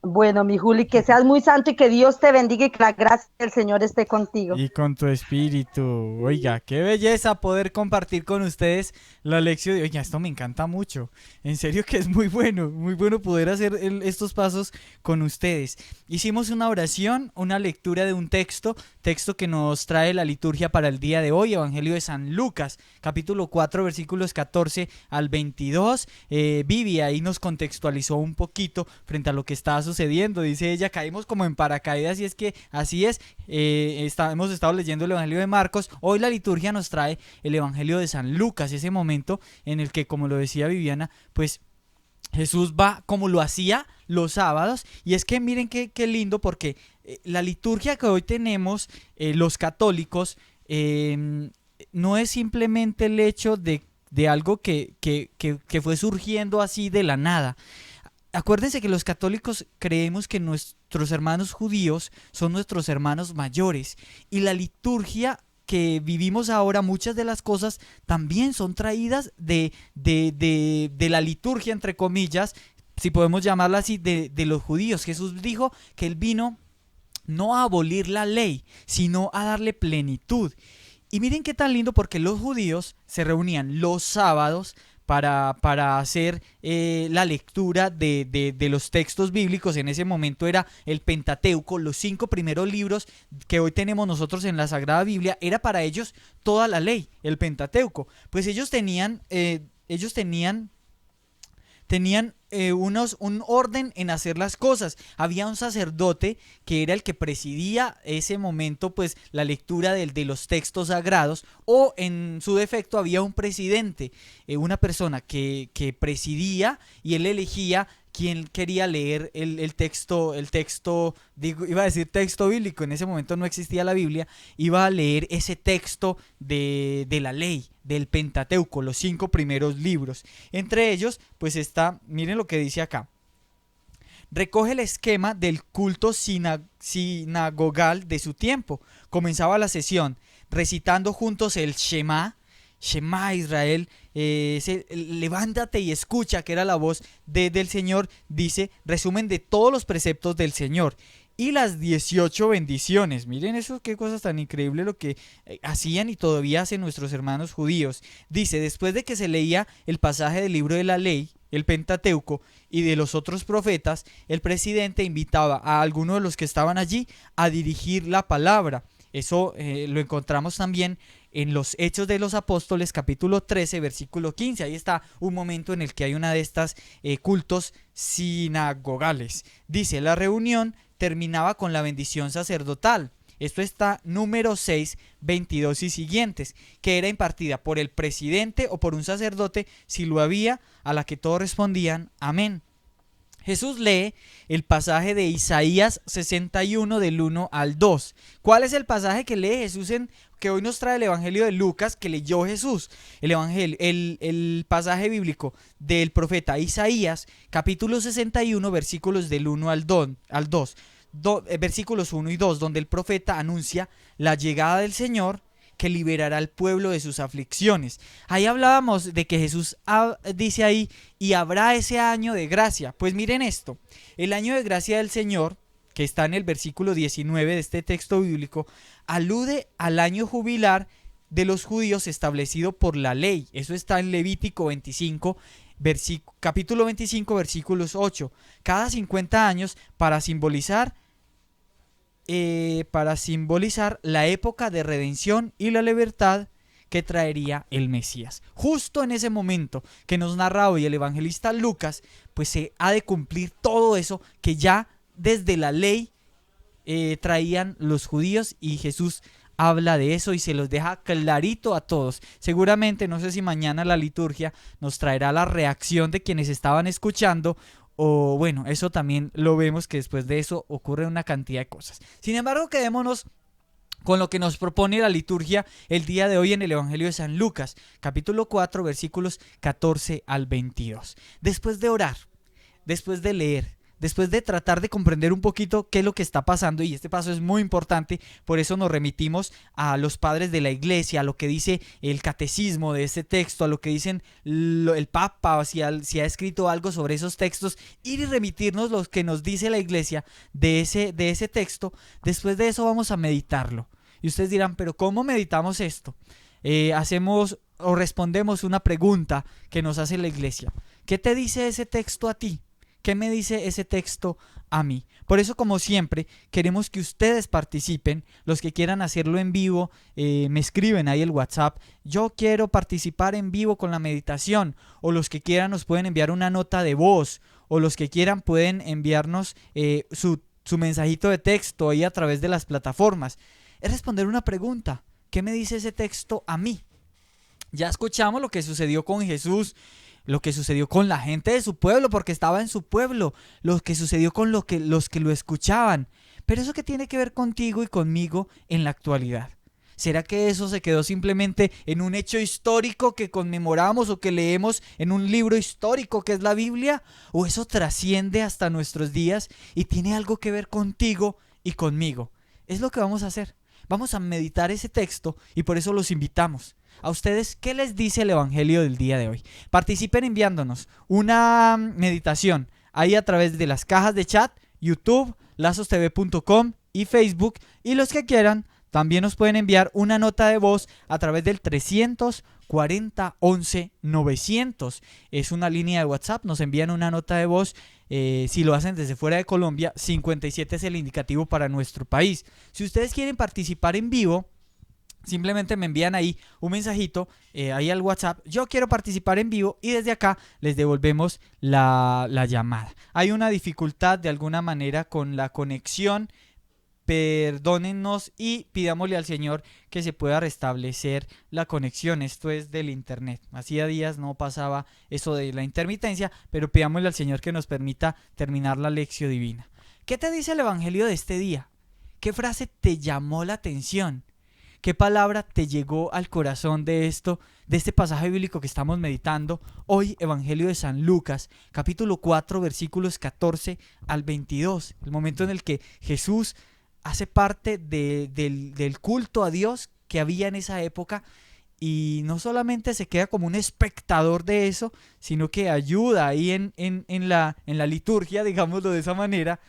Bueno, mi Juli, que seas muy santo y que Dios te bendiga y que la gracia del Señor esté contigo. Y con tu espíritu. Oiga, qué belleza poder compartir con ustedes la lección de... Oiga, esto me encanta mucho. En serio que es muy bueno poder hacer estos pasos con ustedes. Hicimos una oración, una lectura de un texto que nos trae la liturgia para el día de hoy, Evangelio de San Lucas, capítulo 4, versículos 14 al 22. Vivi ahí nos contextualizó un poquito frente a lo que estaba sucediendo. Dice ella, caímos como en paracaídas, y es que así es. Hemos estado leyendo el Evangelio de Marcos. Hoy la liturgia nos trae el Evangelio de San Lucas, ese momento en el que, como lo decía Viviana, pues Jesús va como lo hacía los sábados. Y es que miren qué lindo, porque la liturgia que hoy tenemos los católicos no es simplemente el hecho de algo que fue surgiendo así de la nada. Acuérdense que los católicos creemos que nuestros hermanos judíos son nuestros hermanos mayores, y la liturgia que vivimos ahora, muchas de las cosas también son traídas de la liturgia, entre comillas, si podemos llamarla así, de los judíos. Jesús dijo que Él vino no a abolir la ley, sino a darle plenitud. Y miren qué tan lindo, porque los judíos se reunían los sábados para hacer la lectura de los textos bíblicos. En ese momento era el Pentateuco, los 5 primeros libros que hoy tenemos nosotros en la Sagrada Biblia. Era para ellos toda la ley, el Pentateuco. Pues ellos tenían tenían un orden en hacer las cosas. Había un sacerdote que era el que presidía ese momento, pues la lectura de los textos sagrados, o en su defecto había un presidente, una persona que presidía, y él elegía quién quería leer el texto, digo, iba a decir texto bíblico, en ese momento no existía la Biblia, iba a leer ese texto de la ley, del Pentateuco, los 5 primeros libros. Entre ellos, pues está, miren lo que dice acá. Recoge el esquema del culto sinagogal de su tiempo. Comenzaba la sesión recitando juntos el Shema Israel, levántate y escucha, que era la voz del Señor, dice, resumen de todos los preceptos del Señor. Y las 18 bendiciones. Miren eso, qué cosas tan increíbles lo que hacían y todavía hacen nuestros hermanos judíos. Dice, después de que se leía el pasaje del libro de la ley, el Pentateuco, y de los otros profetas, el presidente invitaba a algunos de los que estaban allí a dirigir la palabra. Eso lo encontramos también en los Hechos de los Apóstoles, capítulo 13, versículo 15. Ahí está un momento en el que hay una de estas cultos sinagogales. Dice, la reunión terminaba con la bendición sacerdotal. Esto está número 6, 22 y siguientes, que era impartida por el presidente o por un sacerdote, si lo había, a la que todos respondían amén. Jesús lee el pasaje de Isaías 61 del 1 al 2. ¿Cuál es el pasaje que lee Jesús que hoy nos trae el Evangelio de Lucas, que leyó Jesús? El pasaje bíblico del profeta Isaías, capítulo 61, versículos del 1 al 2. Versículos 1 y 2, donde el profeta anuncia la llegada del Señor, que liberará al pueblo de sus aflicciones. Ahí hablábamos de que Jesús dice ahí, y habrá ese año de gracia. Pues miren esto, el año de gracia del Señor, que está en el versículo 19 de este texto bíblico, alude al año jubilar de los judíos establecido por la ley. Eso está en Levítico 25, capítulo 25, versículos 8. Cada 50 años para simbolizar la época de redención y la libertad que traería el Mesías. Justo en ese momento que nos narra hoy el evangelista Lucas, pues se ha de cumplir todo eso que ya desde la ley traían los judíos, y Jesús habla de eso y se los deja clarito a todos. Seguramente, no sé si mañana la liturgia nos traerá la reacción de quienes estaban escuchando, o bueno, eso también lo vemos, que después de eso ocurre una cantidad de cosas. Sin embargo, quedémonos con lo que nos propone la liturgia el día de hoy en el Evangelio de San Lucas, capítulo 4, versículos 14 al 22. Después de orar, después de leer, después de tratar de comprender un poquito qué es lo que está pasando, y este paso es muy importante, por eso nos remitimos a los padres de la iglesia, a lo que dice el catecismo de este texto, a lo que dicen el Papa, o si ha escrito algo sobre esos textos, ir y remitirnos lo que nos dice la iglesia de ese texto. Después de eso vamos a meditarlo. Y ustedes dirán, ¿pero cómo meditamos esto? Hacemos o respondemos una pregunta que nos hace la iglesia. ¿Qué te dice ese texto a ti? ¿Qué me dice ese texto a mí? Por eso, como siempre, queremos que ustedes participen. Los que quieran hacerlo en vivo, me escriben ahí el WhatsApp. Yo quiero participar en vivo con la meditación. O los que quieran nos pueden enviar una nota de voz. O los que quieran pueden enviarnos su mensajito de texto ahí a través de las plataformas. Es responder una pregunta. ¿Qué me dice ese texto a mí? Ya escuchamos lo que sucedió con Jesús, lo que sucedió con la gente de su pueblo, porque estaba en su pueblo, lo que sucedió con los que lo escuchaban. Pero ¿eso qué tiene que ver contigo y conmigo en la actualidad? ¿Será que eso se quedó simplemente en un hecho histórico que conmemoramos o que leemos en un libro histórico que es la Biblia? ¿O eso trasciende hasta nuestros días y tiene algo que ver contigo y conmigo? Es lo que vamos a hacer. Vamos a meditar ese texto, y por eso los invitamos a ustedes. ¿Qué les dice el Evangelio del día de hoy? Participen enviándonos una meditación ahí a través de las cajas de chat, YouTube, lazostv.com y Facebook. Y los que quieran también nos pueden enviar una nota de voz a través del 340 11 900. Es una línea de WhatsApp, nos envían una nota de voz. Si lo hacen desde fuera de Colombia, 57 es el indicativo para nuestro país. Si ustedes quieren participar en vivo, simplemente me envían ahí un mensajito, ahí al WhatsApp, yo quiero participar en vivo, y desde acá les devolvemos la llamada. Hay una dificultad de alguna manera con la conexión, perdónennos y pidámosle al Señor que se pueda restablecer la conexión. Esto es del internet. Hacía días no pasaba eso de la intermitencia, pero pidámosle al Señor que nos permita terminar la lección divina. ¿Qué te dice el Evangelio de este día? ¿Qué frase te llamó la atención? ¿Qué palabra te llegó al corazón de este pasaje bíblico que estamos meditando hoy? Evangelio de San Lucas, capítulo 4, versículos 14 al 22. El momento en el que Jesús hace parte del culto a Dios que había en esa época, y no solamente se queda como un espectador de eso, sino que ayuda ahí en la liturgia, digámoslo de esa manera,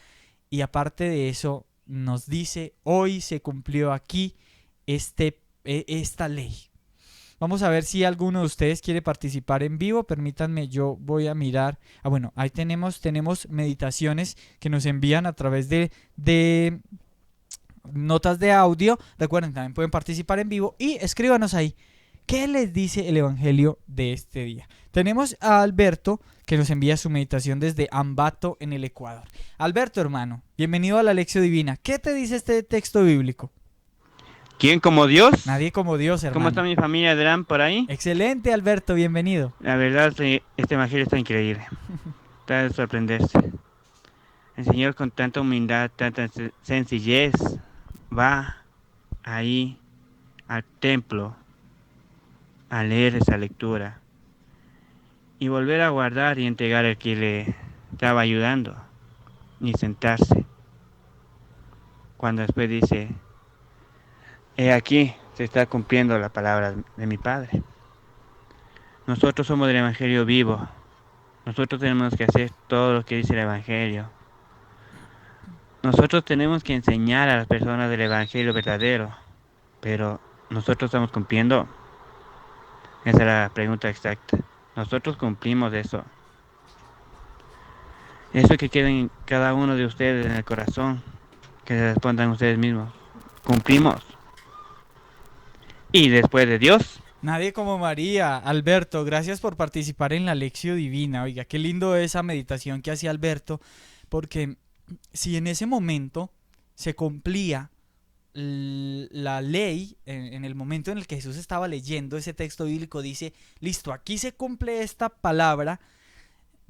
y aparte de eso nos dice, hoy se cumplió aquí esta ley. Vamos a ver si alguno de ustedes quiere participar en vivo. Permítanme, yo voy a mirar. Bueno, ahí tenemos meditaciones que nos envían a través de notas de audio. Recuerden, también pueden participar en vivo y escríbanos ahí qué les dice el Evangelio de este día. Tenemos a Alberto, que nos envía su meditación desde Ambato, en el Ecuador. Alberto, hermano, bienvenido a la Lección Divina. ¿Qué te dice este texto bíblico? ¿Quién como Dios? Nadie como Dios, hermano. ¿Cómo está mi familia, Adrián, por ahí? Excelente, Alberto, bienvenido. La verdad, este evangelio está increíble. Está de sorprenderse. El Señor, con tanta humildad, tanta sencillez, va ahí al templo a leer esa lectura y volver a guardar y entregar al que le estaba ayudando, ni sentarse. Cuando después dice, he aquí, se está cumpliendo la palabra de mi Padre. Nosotros somos del Evangelio vivo. Nosotros tenemos que hacer todo lo que dice el Evangelio. Nosotros tenemos que enseñar a las personas del Evangelio verdadero. Pero, ¿nosotros estamos cumpliendo? Esa es la pregunta exacta. Nosotros cumplimos eso. Eso que quede en cada uno de ustedes en el corazón. Que se respondan ustedes mismos. ¿Cumplimos? Y después de Dios, nadie como María. Alberto, gracias por participar en la Lección Divina. Oiga, qué lindo esa meditación que hacía Alberto, porque si en ese momento se cumplía la ley, en el momento en el que Jesús estaba leyendo ese texto bíblico, dice, listo, aquí se cumple esta palabra,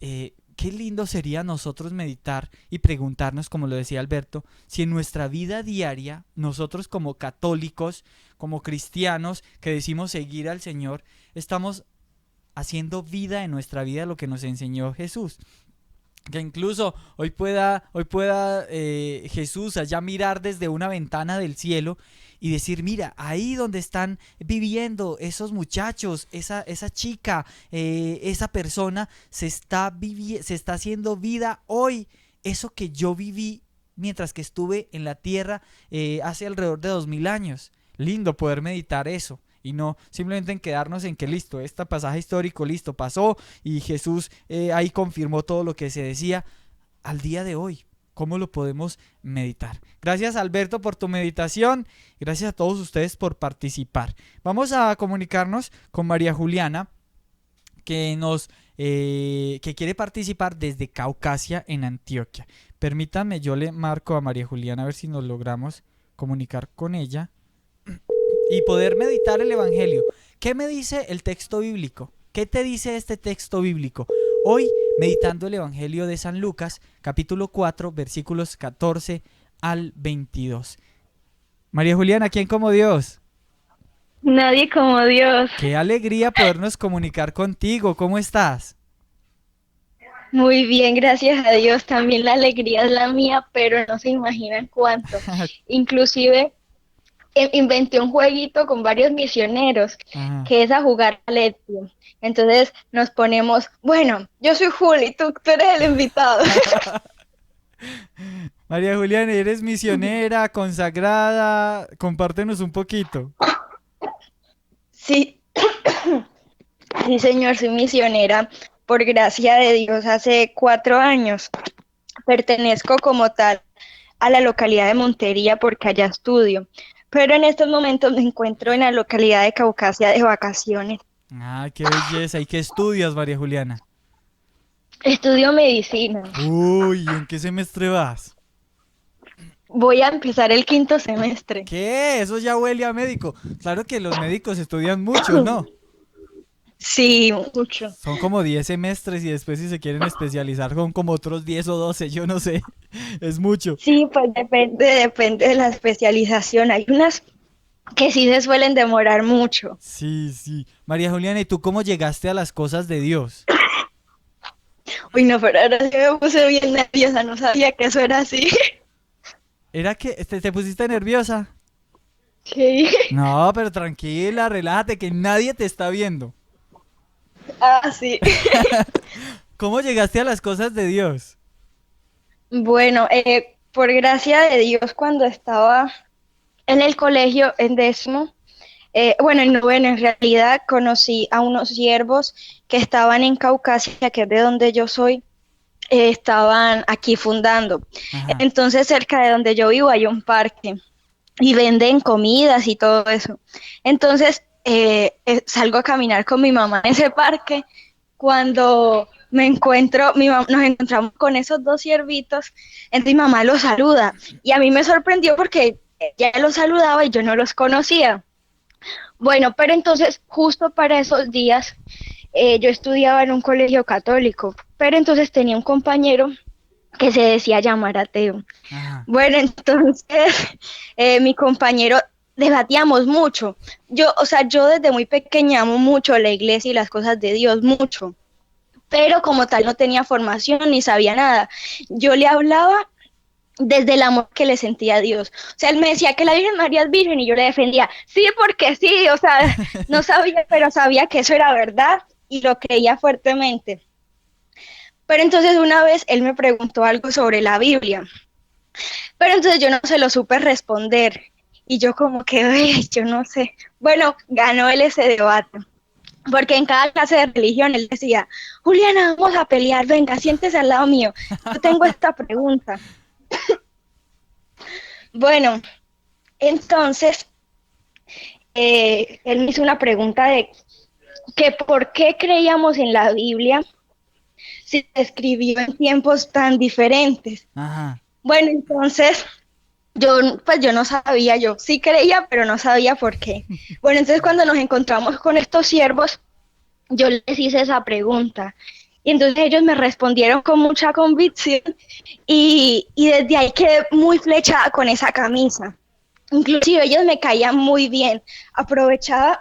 qué lindo sería nosotros meditar y preguntarnos, como lo decía Alberto, si en nuestra vida diaria, nosotros como católicos, como cristianos que decimos seguir al Señor, estamos haciendo vida en nuestra vida lo que nos enseñó Jesús. Que incluso hoy pueda Jesús allá mirar desde una ventana del cielo y decir, mira, ahí donde están viviendo esos muchachos, esa chica, esa persona, se está haciendo vida hoy. Eso que yo viví mientras que estuve en la tierra hace alrededor de 2000 años. Lindo poder meditar eso. Y no simplemente en quedarnos en que listo, este pasaje histórico listo pasó y Jesús ahí confirmó todo lo que se decía. Al día de hoy, ¿cómo lo podemos meditar? Gracias, Alberto, por tu meditación. Gracias a todos ustedes por participar. Vamos a comunicarnos con María Juliana, que que quiere participar desde Caucasia, en Antioquia. Permítanme, yo le marco a María Juliana a ver si nos logramos comunicar con ella y poder meditar el Evangelio. ¿Qué me dice el texto bíblico? ¿Qué te dice este texto bíblico? Hoy, meditando el Evangelio de San Lucas, capítulo 4, versículos 14 al 22. María Juliana, ¿quién como Dios? Nadie como Dios. Qué alegría podernos comunicar contigo. ¿Cómo estás? Muy bien, gracias a Dios. También la alegría es la mía, pero no se imaginan cuánto. Inclusive inventé un jueguito con varios misioneros, que es a jugar a Lectio. Entonces nos ponemos, bueno, yo soy Juli, tú eres el invitado. María Juliana, eres misionera, consagrada, compártenos un poquito. Sí, sí señor, soy misionera por gracia de Dios hace 4 años. Pertenezco como tal a la localidad de Montería porque allá estudio, pero en estos momentos me encuentro en la localidad de Caucasia de vacaciones. Ah, qué belleza. ¿Y qué estudias, María Juliana? Estudio medicina. Uy, ¿en qué semestre vas? Voy a empezar el 5.º semestre. ¿Qué? Eso ya huele a médico. Claro que los médicos estudian mucho, ¿no? Sí, mucho. Son como 10 semestres y después si se quieren especializar son como otros 10 o 12, yo no sé. Es mucho. Sí, pues depende de la especialización. Hay unas que sí se suelen demorar mucho. Sí, sí. María Juliana, ¿y tú cómo llegaste a las cosas de Dios? Uy, no, pero ahora sí me puse bien nerviosa, no sabía que eso era así. ¿Era que te pusiste nerviosa? Sí. No, pero tranquila, relájate, que nadie te está viendo. Ah, sí. ¿Cómo llegaste a las cosas de Dios? Bueno, por gracia de Dios, cuando estaba en el colegio, en décimo, bueno, en noveno en realidad, conocí a unos siervos que estaban en Caucasia, que es de donde yo soy, estaban aquí fundando. Ajá. Entonces, cerca de donde yo vivo hay un parque y venden comidas y todo eso. Entonces, salgo a caminar con mi mamá en ese parque. Cuando me encuentro, nos encontramos con esos dos ciervitos, entonces mi mamá los saluda y a mí me sorprendió porque ella los saludaba y yo no los conocía. Bueno, pero entonces justo para esos días yo estudiaba en un colegio católico, pero entonces tenía un compañero que se decía llamar ateo. Ajá. Bueno, entonces mi compañero debatíamos mucho. Yo desde muy pequeña amo mucho la iglesia y las cosas de Dios, mucho, pero como tal no tenía formación ni sabía nada. Yo le hablaba desde el amor que le sentía a Dios. O sea, él me decía que la Virgen María es virgen y yo le defendía, sí, porque sí, o sea, no sabía, pero sabía que eso era verdad y lo creía fuertemente. Pero entonces una vez él me preguntó algo sobre la Biblia, pero entonces yo no se lo supe responder y yo como que, "Ay, yo no sé". Bueno, ganó él ese debate. Porque en cada clase de religión él decía, Juliana, vamos a pelear, venga, siéntese al lado mío. Yo tengo esta pregunta. Bueno, entonces él me hizo una pregunta de que por qué creíamos en la Biblia si se escribió en tiempos tan diferentes. Ajá. Bueno, entonces yo no sabía, yo sí creía, pero no sabía por qué. Bueno, entonces cuando nos encontramos con estos siervos, yo les hice esa pregunta. Y entonces ellos me respondieron con mucha convicción y desde ahí quedé muy flechada con esa camisa. Inclusive ellos me caían muy bien. Aprovechaba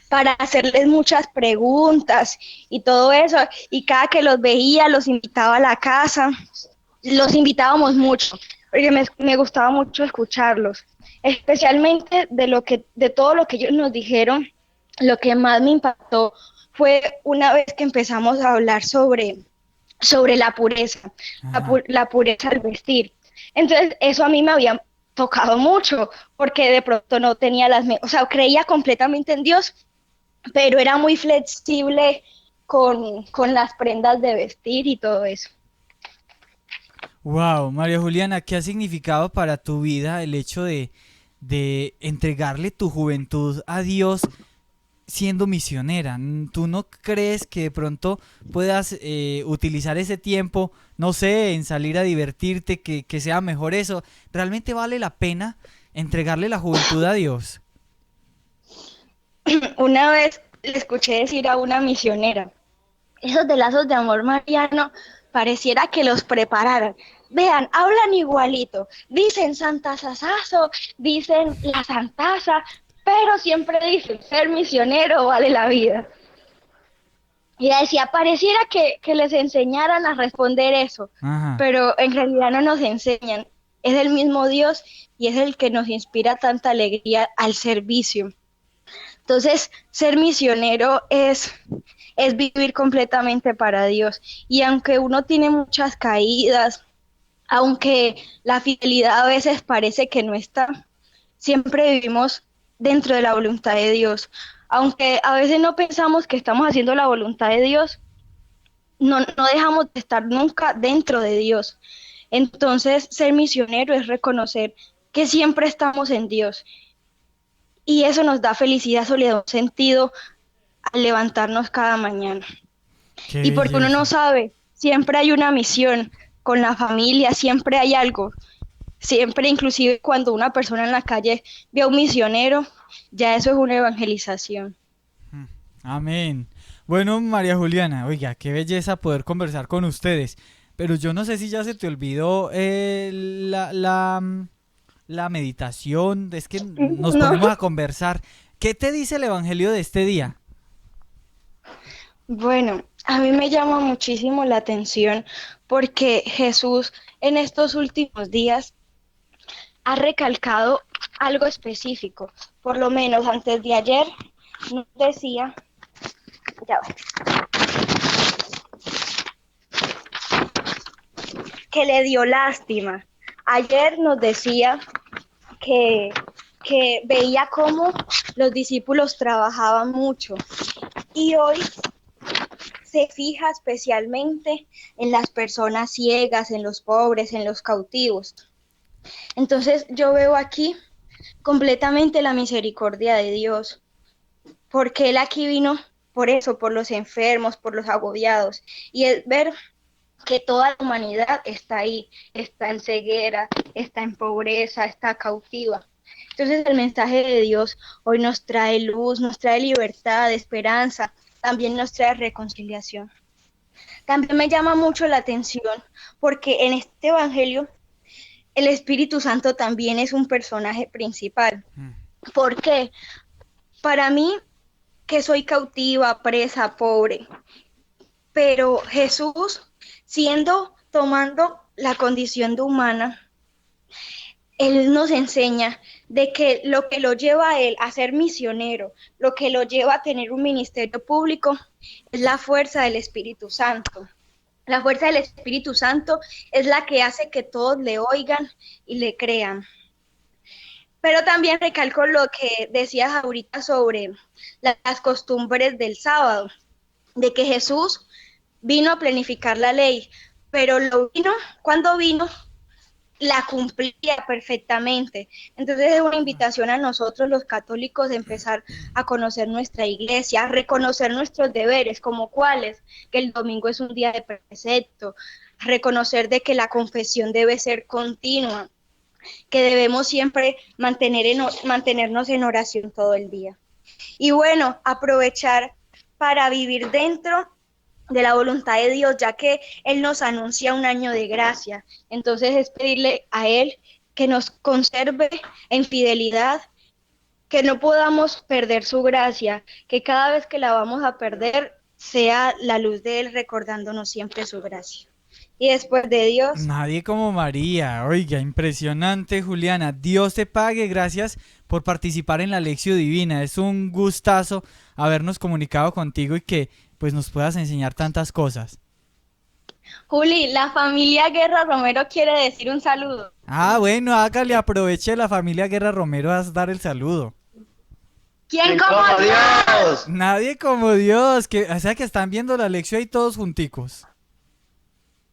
para hacerles muchas preguntas y todo eso. Y cada que los veía, los invitaba a la casa. Los invitábamos mucho, porque me gustaba mucho escucharlos. Especialmente de todo lo que ellos nos dijeron, lo que más me impactó fue una vez que empezamos a hablar sobre la pureza, Ajá. la pureza al vestir. Entonces, eso a mí me había tocado mucho, porque de pronto no tenía o sea, creía completamente en Dios, pero era muy flexible con las prendas de vestir y todo eso. Wow, María Juliana, ¿qué ha significado para tu vida el hecho de entregarle tu juventud a Dios siendo misionera? ¿Tú no crees que de pronto puedas utilizar ese tiempo, no sé, en salir a divertirte, que sea mejor eso? ¿Realmente vale la pena entregarle la juventud a Dios? Una vez le escuché decir a una misionera, esos de lazos de amor mariano pareciera que los prepararan. Vean, hablan igualito, dicen Santa Sasazo, dicen la Santasa, pero siempre dicen ser misionero vale la vida. Y ella decía, pareciera que les enseñaran a responder eso, Ajá. pero en realidad no nos enseñan. Es el mismo Dios y es el que nos inspira tanta alegría al servicio. Entonces, ser misionero es vivir completamente para Dios. Y aunque uno tiene muchas caídas, aunque la fidelidad a veces parece que no está, siempre vivimos dentro de la voluntad de Dios. Aunque a veces no pensamos que estamos haciendo la voluntad de Dios, no dejamos de estar nunca dentro de Dios. Entonces, ser misionero es reconocer que siempre estamos en Dios. Y eso nos da felicidad, eso le da un sentido al levantarnos cada mañana. Qué Y porque uno no belleza. sabe, siempre hay una misión con la familia, siempre hay algo. Siempre, inclusive cuando una persona en la calle ve a un misionero, ya eso es una evangelización. Mm, Amén. Bueno, María Juliana, oiga, qué belleza poder conversar con ustedes. Pero yo no sé si ya se te olvidó la meditación. Es que nos No. ponemos a conversar. ¿Qué te dice el Evangelio de este día? Bueno, a mí me llama muchísimo la atención porque Jesús en estos últimos días ha recalcado algo específico. Por lo menos antes de ayer nos decía, ya va, que le dio lástima. Ayer nos decía que, que veía cómo los discípulos trabajaban mucho y hoy se fija especialmente en las personas ciegas, en los pobres, en los cautivos. Entonces yo veo aquí completamente la misericordia de Dios, porque Él aquí vino por eso, por los enfermos, por los agobiados, y es ver que toda la humanidad está ahí, está en ceguera, está en pobreza, está cautiva. Entonces el mensaje de Dios hoy nos trae luz, nos trae libertad, esperanza, también nos trae reconciliación. También me llama mucho la atención porque en este evangelio el Espíritu Santo también es un personaje principal. Mm, ¿Por qué? Para mí, que soy cautiva, presa, pobre, pero Jesús, tomando la condición de humana, Él nos enseña de que lo que lo lleva a Él a ser misionero, lo que lo lleva a tener un ministerio público, es la fuerza del Espíritu Santo. La fuerza del Espíritu Santo es la que hace que todos le oigan y le crean. Pero también recalco lo que decías ahorita sobre las costumbres del sábado, de que Jesús vino a planificar la ley, pero cuando vino, la cumplía perfectamente. Entonces es una invitación a nosotros los católicos de empezar a conocer nuestra iglesia, a reconocer nuestros deberes, como cuáles, que el domingo es un día de precepto, reconocer de que la confesión debe ser continua, que debemos siempre mantenernos en oración todo el día. Y bueno, aprovechar para vivir dentro de la voluntad de Dios, ya que Él nos anuncia un año de gracia. Entonces es pedirle a Él que nos conserve en fidelidad, que no podamos perder su gracia, que cada vez que la vamos a perder sea la luz de Él recordándonos siempre su gracia. Y después de Dios, Nadie como María. Oiga, impresionante, Juliana. Dios te pague. Gracias por participar en la Lección Divina. Es un gustazo habernos comunicado contigo y que pues nos puedas enseñar tantas cosas. Juli, la familia Guerra Romero quiere decir un saludo. Ah, bueno, hágale, aproveche la familia Guerra Romero a dar el saludo. ¿Quién como Dios? Nadie como Dios, o sea que están viendo la lección ahí todos junticos.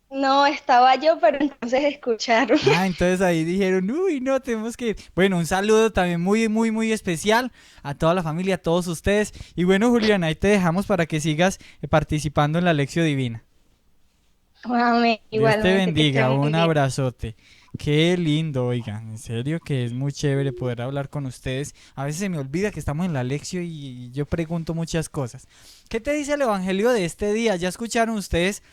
No, estaba yo, pero entonces escucharon. Ah, entonces ahí dijeron, uy, no, tenemos que ir. Bueno, un saludo también muy, muy, muy especial a toda la familia, a todos ustedes. Y bueno, Juliana, ahí te dejamos para que sigas participando en la lección divina. Amén, Dios te igualmente, que bendiga, estén muy un bien. abrazote. Qué lindo, oigan, en serio que es muy chévere poder hablar con ustedes. A veces se me olvida que estamos en la lección y yo pregunto muchas cosas. ¿Qué te dice el evangelio de este día? ¿Ya escucharon ustedes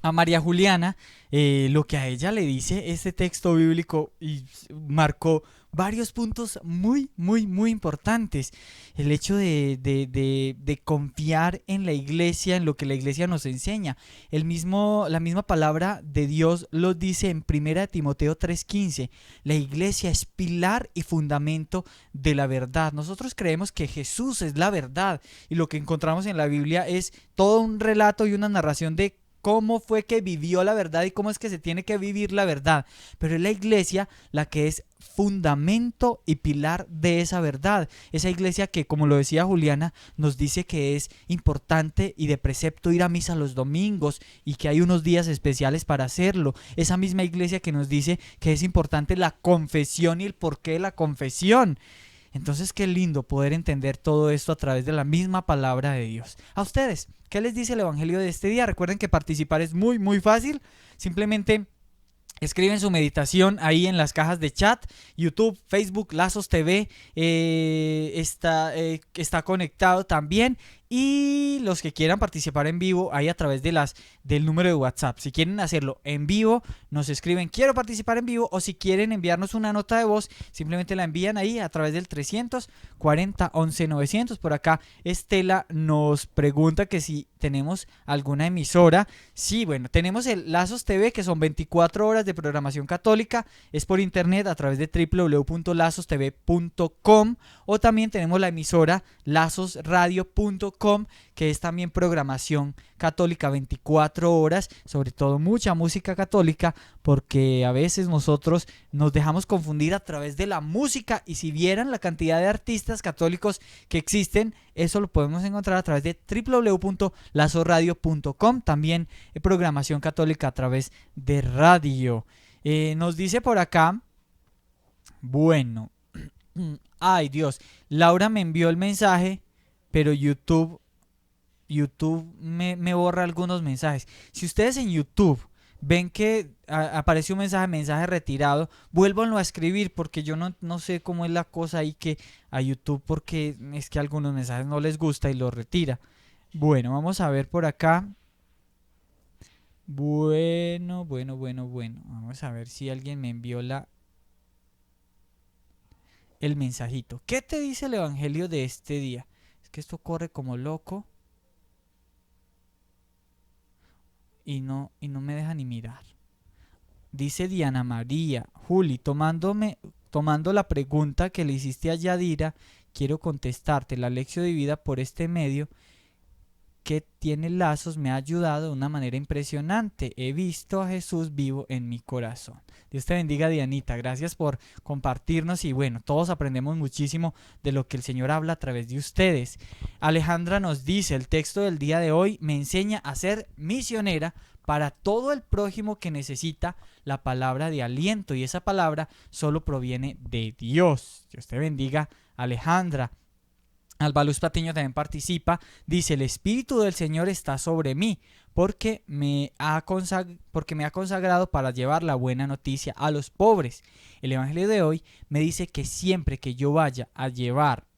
a María Juliana lo que a ella le dice este texto bíblico y marcó varios puntos muy, muy, muy importantes? El hecho de confiar en la iglesia, en lo que la iglesia nos enseña. La misma palabra de Dios lo dice en 1 Timoteo 3:15. La iglesia es pilar y fundamento de la verdad. Nosotros creemos que Jesús es la verdad y lo que encontramos en la Biblia es todo un relato y una narración de cómo fue que vivió la verdad y cómo es que se tiene que vivir la verdad. Pero es la iglesia la que es fundamento y pilar de esa verdad. Esa iglesia que, como lo decía Juliana, nos dice que es importante y de precepto ir a misa los domingos y que hay unos días especiales para hacerlo. Esa misma iglesia que nos dice que es importante la confesión y el porqué de la confesión. Entonces, qué lindo poder entender todo esto a través de la misma palabra de Dios. A ustedes, ¿qué les dice el evangelio de este día? Recuerden que participar es muy, muy fácil. Simplemente escriben su meditación ahí en las cajas de chat. YouTube, Facebook, Lazos TV está conectado también. Y los que quieran participar en vivo ahí a través del número de WhatsApp. Si quieren hacerlo en vivo, nos escriben quiero participar en vivo, o si quieren enviarnos una nota de voz, simplemente la envían ahí a través del 340 11 900. Por acá Estela nos pregunta que si tenemos alguna emisora. Sí, bueno, tenemos el Lazos TV, que son 24 horas de programación católica. Es por internet a través de www.lazostv.com, o también tenemos la emisora lazosradio.com, que es también programación católica 24 horas, sobre todo mucha música católica, porque a veces nosotros nos dejamos confundir a través de la música, y si vieran la cantidad de artistas católicos que existen, eso lo podemos encontrar a través de www.lazosradio.com, también programación católica a través de radio. Nos dice por acá, bueno, ay Dios, Laura me envió el mensaje, pero YouTube me borra algunos mensajes. Si ustedes en YouTube ven que aparece un mensaje retirado, vuélvanlo a escribir, porque yo no sé cómo es la cosa ahí que a YouTube, porque es que algunos mensajes no les gusta y los retira. Bueno, vamos a ver por acá. Bueno. Vamos a ver si alguien me envió el mensajito. ¿Qué te dice el evangelio de este día? Que esto corre como loco y no me deja ni mirar. Dice Diana María: Juli, tomando la pregunta que le hiciste a Yadira, quiero contestarte. La lección de vida por este medio que tiene Lazos me ha ayudado de una manera impresionante. He visto a Jesús vivo en mi corazón. Dios te bendiga, Dianita. Gracias por compartirnos, y bueno, todos aprendemos muchísimo de lo que el Señor habla a través de ustedes. Alejandra nos dice: el texto del día de hoy me enseña a ser misionera para todo el prójimo que necesita la palabra de aliento, y esa palabra solo proviene de Dios. Dios te bendiga, Alejandra. Albaluz Patiño también participa, dice: el Espíritu del Señor está sobre mí, porque me ha consagrado para llevar la buena noticia a los pobres. El evangelio de hoy me dice que siempre que yo vaya a llevar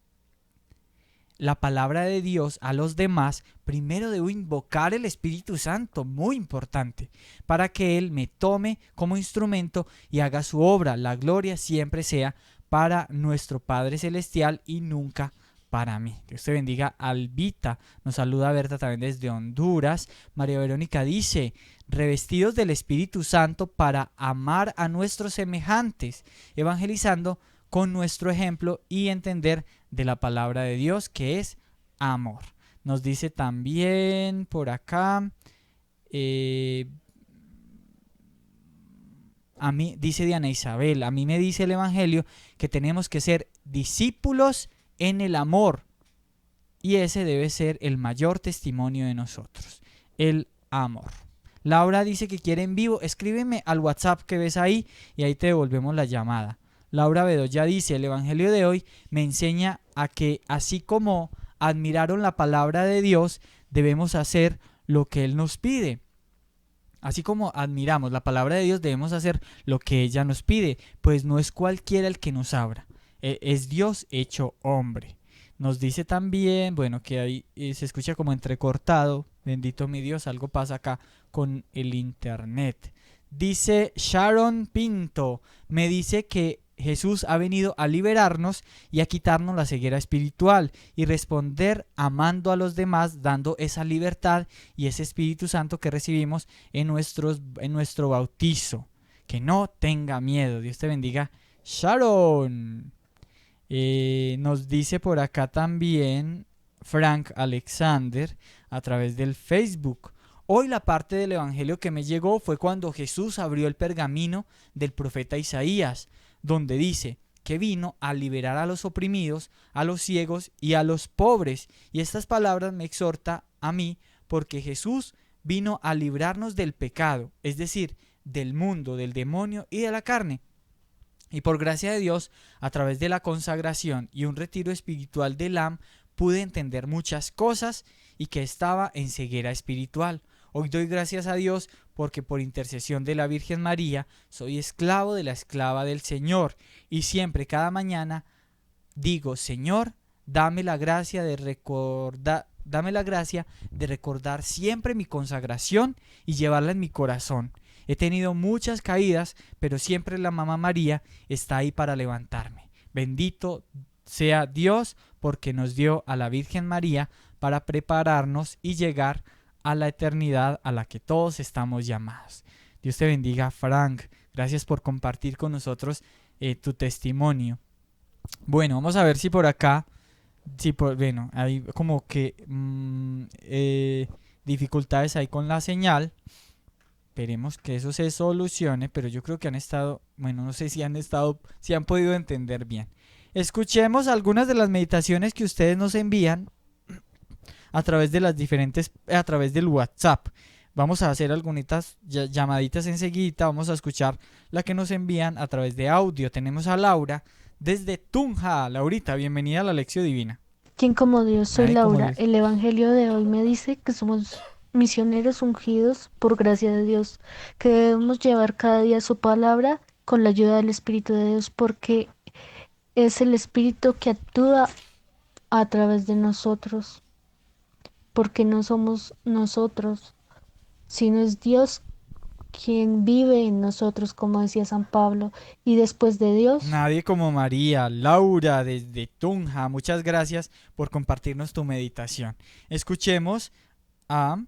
la palabra de Dios a los demás, primero debo invocar el Espíritu Santo, muy importante, para que Él me tome como instrumento y haga su obra. La gloria siempre sea para nuestro Padre Celestial y nunca para mí. Dios te bendiga, Albita. Nos saluda Berta también desde Honduras. María Verónica dice: revestidos del Espíritu Santo para amar a nuestros semejantes, evangelizando con nuestro ejemplo y entender de la palabra de Dios, que es amor. Nos dice también por acá, a mí, dice Diana Isabel, a mí me dice el evangelio que tenemos que ser discípulos en el amor, y ese debe ser el mayor testimonio de nosotros, el amor. Laura dice que quiere en vivo. Escríbeme al WhatsApp que ves ahí y ahí te devolvemos la llamada. Laura Bedoya dice: el evangelio de hoy me enseña a que así como admiraron la palabra de Dios, debemos hacer lo que Él nos pide. Así como admiramos la palabra de Dios, debemos hacer lo que ella nos pide, pues no es cualquiera el que nos habla, es Dios hecho hombre. Nos dice también, bueno, que ahí se escucha como entrecortado. Bendito mi Dios, algo pasa acá con el internet. Dice Sharon Pinto, me dice que Jesús ha venido a liberarnos y a quitarnos la ceguera espiritual y responder amando a los demás, dando esa libertad y ese Espíritu Santo que recibimos en nuestro bautizo. Que no tenga miedo. Dios te bendiga, Sharon. Nos dice por acá también Frank Alexander a través del Facebook: Hoy la parte del Evangelio que me llegó fue cuando Jesús abrió el pergamino del profeta Isaías, donde dice que vino a liberar a los oprimidos, a los ciegos y a los pobres. Y estas palabras me exhorta a mí porque Jesús vino a librarnos del pecado, es decir, del mundo, del demonio y de la carne. Y por gracia de Dios, a través de la consagración y un retiro espiritual de LAM, pude entender muchas cosas y que estaba en ceguera espiritual. Hoy doy gracias a Dios porque por intercesión de la Virgen María soy esclavo de la esclava del Señor y siempre, cada mañana, digo: Señor, dame la gracia de recordar siempre mi consagración y llevarla en mi corazón. He tenido muchas caídas, pero siempre la Mamá María está ahí para levantarme. Bendito sea Dios porque nos dio a la Virgen María para prepararnos y llegar a la eternidad a la que todos estamos llamados. Dios te bendiga, Frank. Gracias por compartir con nosotros tu testimonio. Bueno, vamos a ver si por acá, bueno, hay como que dificultades ahí con la señal. Esperemos que eso se solucione, pero yo creo que han estado, bueno, no sé si han podido entender bien. Escuchemos algunas de las meditaciones que ustedes nos envían a través del WhatsApp. Vamos a hacer algunas llamaditas enseguida. Vamos a escuchar la que nos envían a través de audio. Tenemos a Laura desde Tunja. Laurita, bienvenida a la Lección Divina. ¿Quién como Dios? Soy Ay, como Laura. Dios. El Evangelio de hoy me dice que somos misioneros ungidos por gracia de Dios, que debemos llevar cada día su palabra con la ayuda del Espíritu de Dios, porque es el Espíritu que actúa a través de nosotros, porque no somos nosotros, sino es Dios quien vive en nosotros, como decía San Pablo, y después de Dios, Nadie como María. Laura desde Tunja, muchas gracias por compartirnos tu meditación. Escuchemos a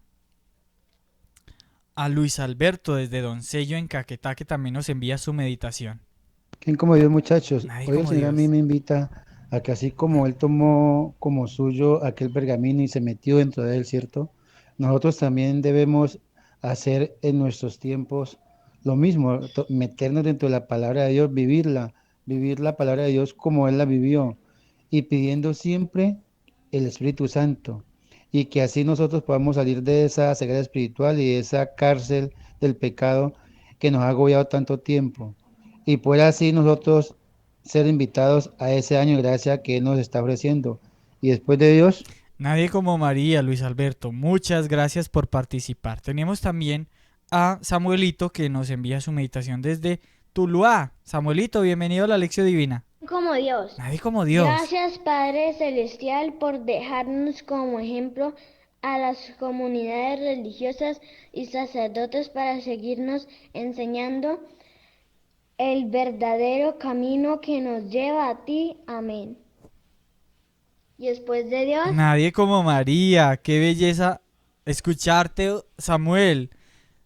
Luis Alberto desde Doncello en Caquetá, que también nos envía su meditación. ¿Quién como Dios, muchachos? Nadie Hoy el como Señor a mí Dios. me invita a que así como Él tomó como suyo aquel pergamino y se metió dentro de él, ¿cierto? Nosotros también debemos hacer en nuestros tiempos lo mismo, meternos dentro de la palabra de Dios, vivir la palabra de Dios como Él la vivió y pidiendo siempre el Espíritu Santo y que así nosotros podamos salir de esa ceguera espiritual y de esa cárcel del pecado que nos ha agobiado tanto tiempo y poder así nosotros ser invitados a ese año de gracia que Él nos está ofreciendo. Y después de Dios, Nadie como María, Luis Alberto. Muchas gracias por participar. Tenemos también a Samuelito que nos envía su meditación desde Tuluá. Samuelito, bienvenido a la Lección Divina. Como Dios. Nadie como Dios. Gracias Padre Celestial por dejarnos como ejemplo a las comunidades religiosas y sacerdotes para seguirnos enseñando el verdadero camino que nos lleva a ti. Amén. Y después de Dios, Nadie como María. Qué belleza escucharte, Samuel.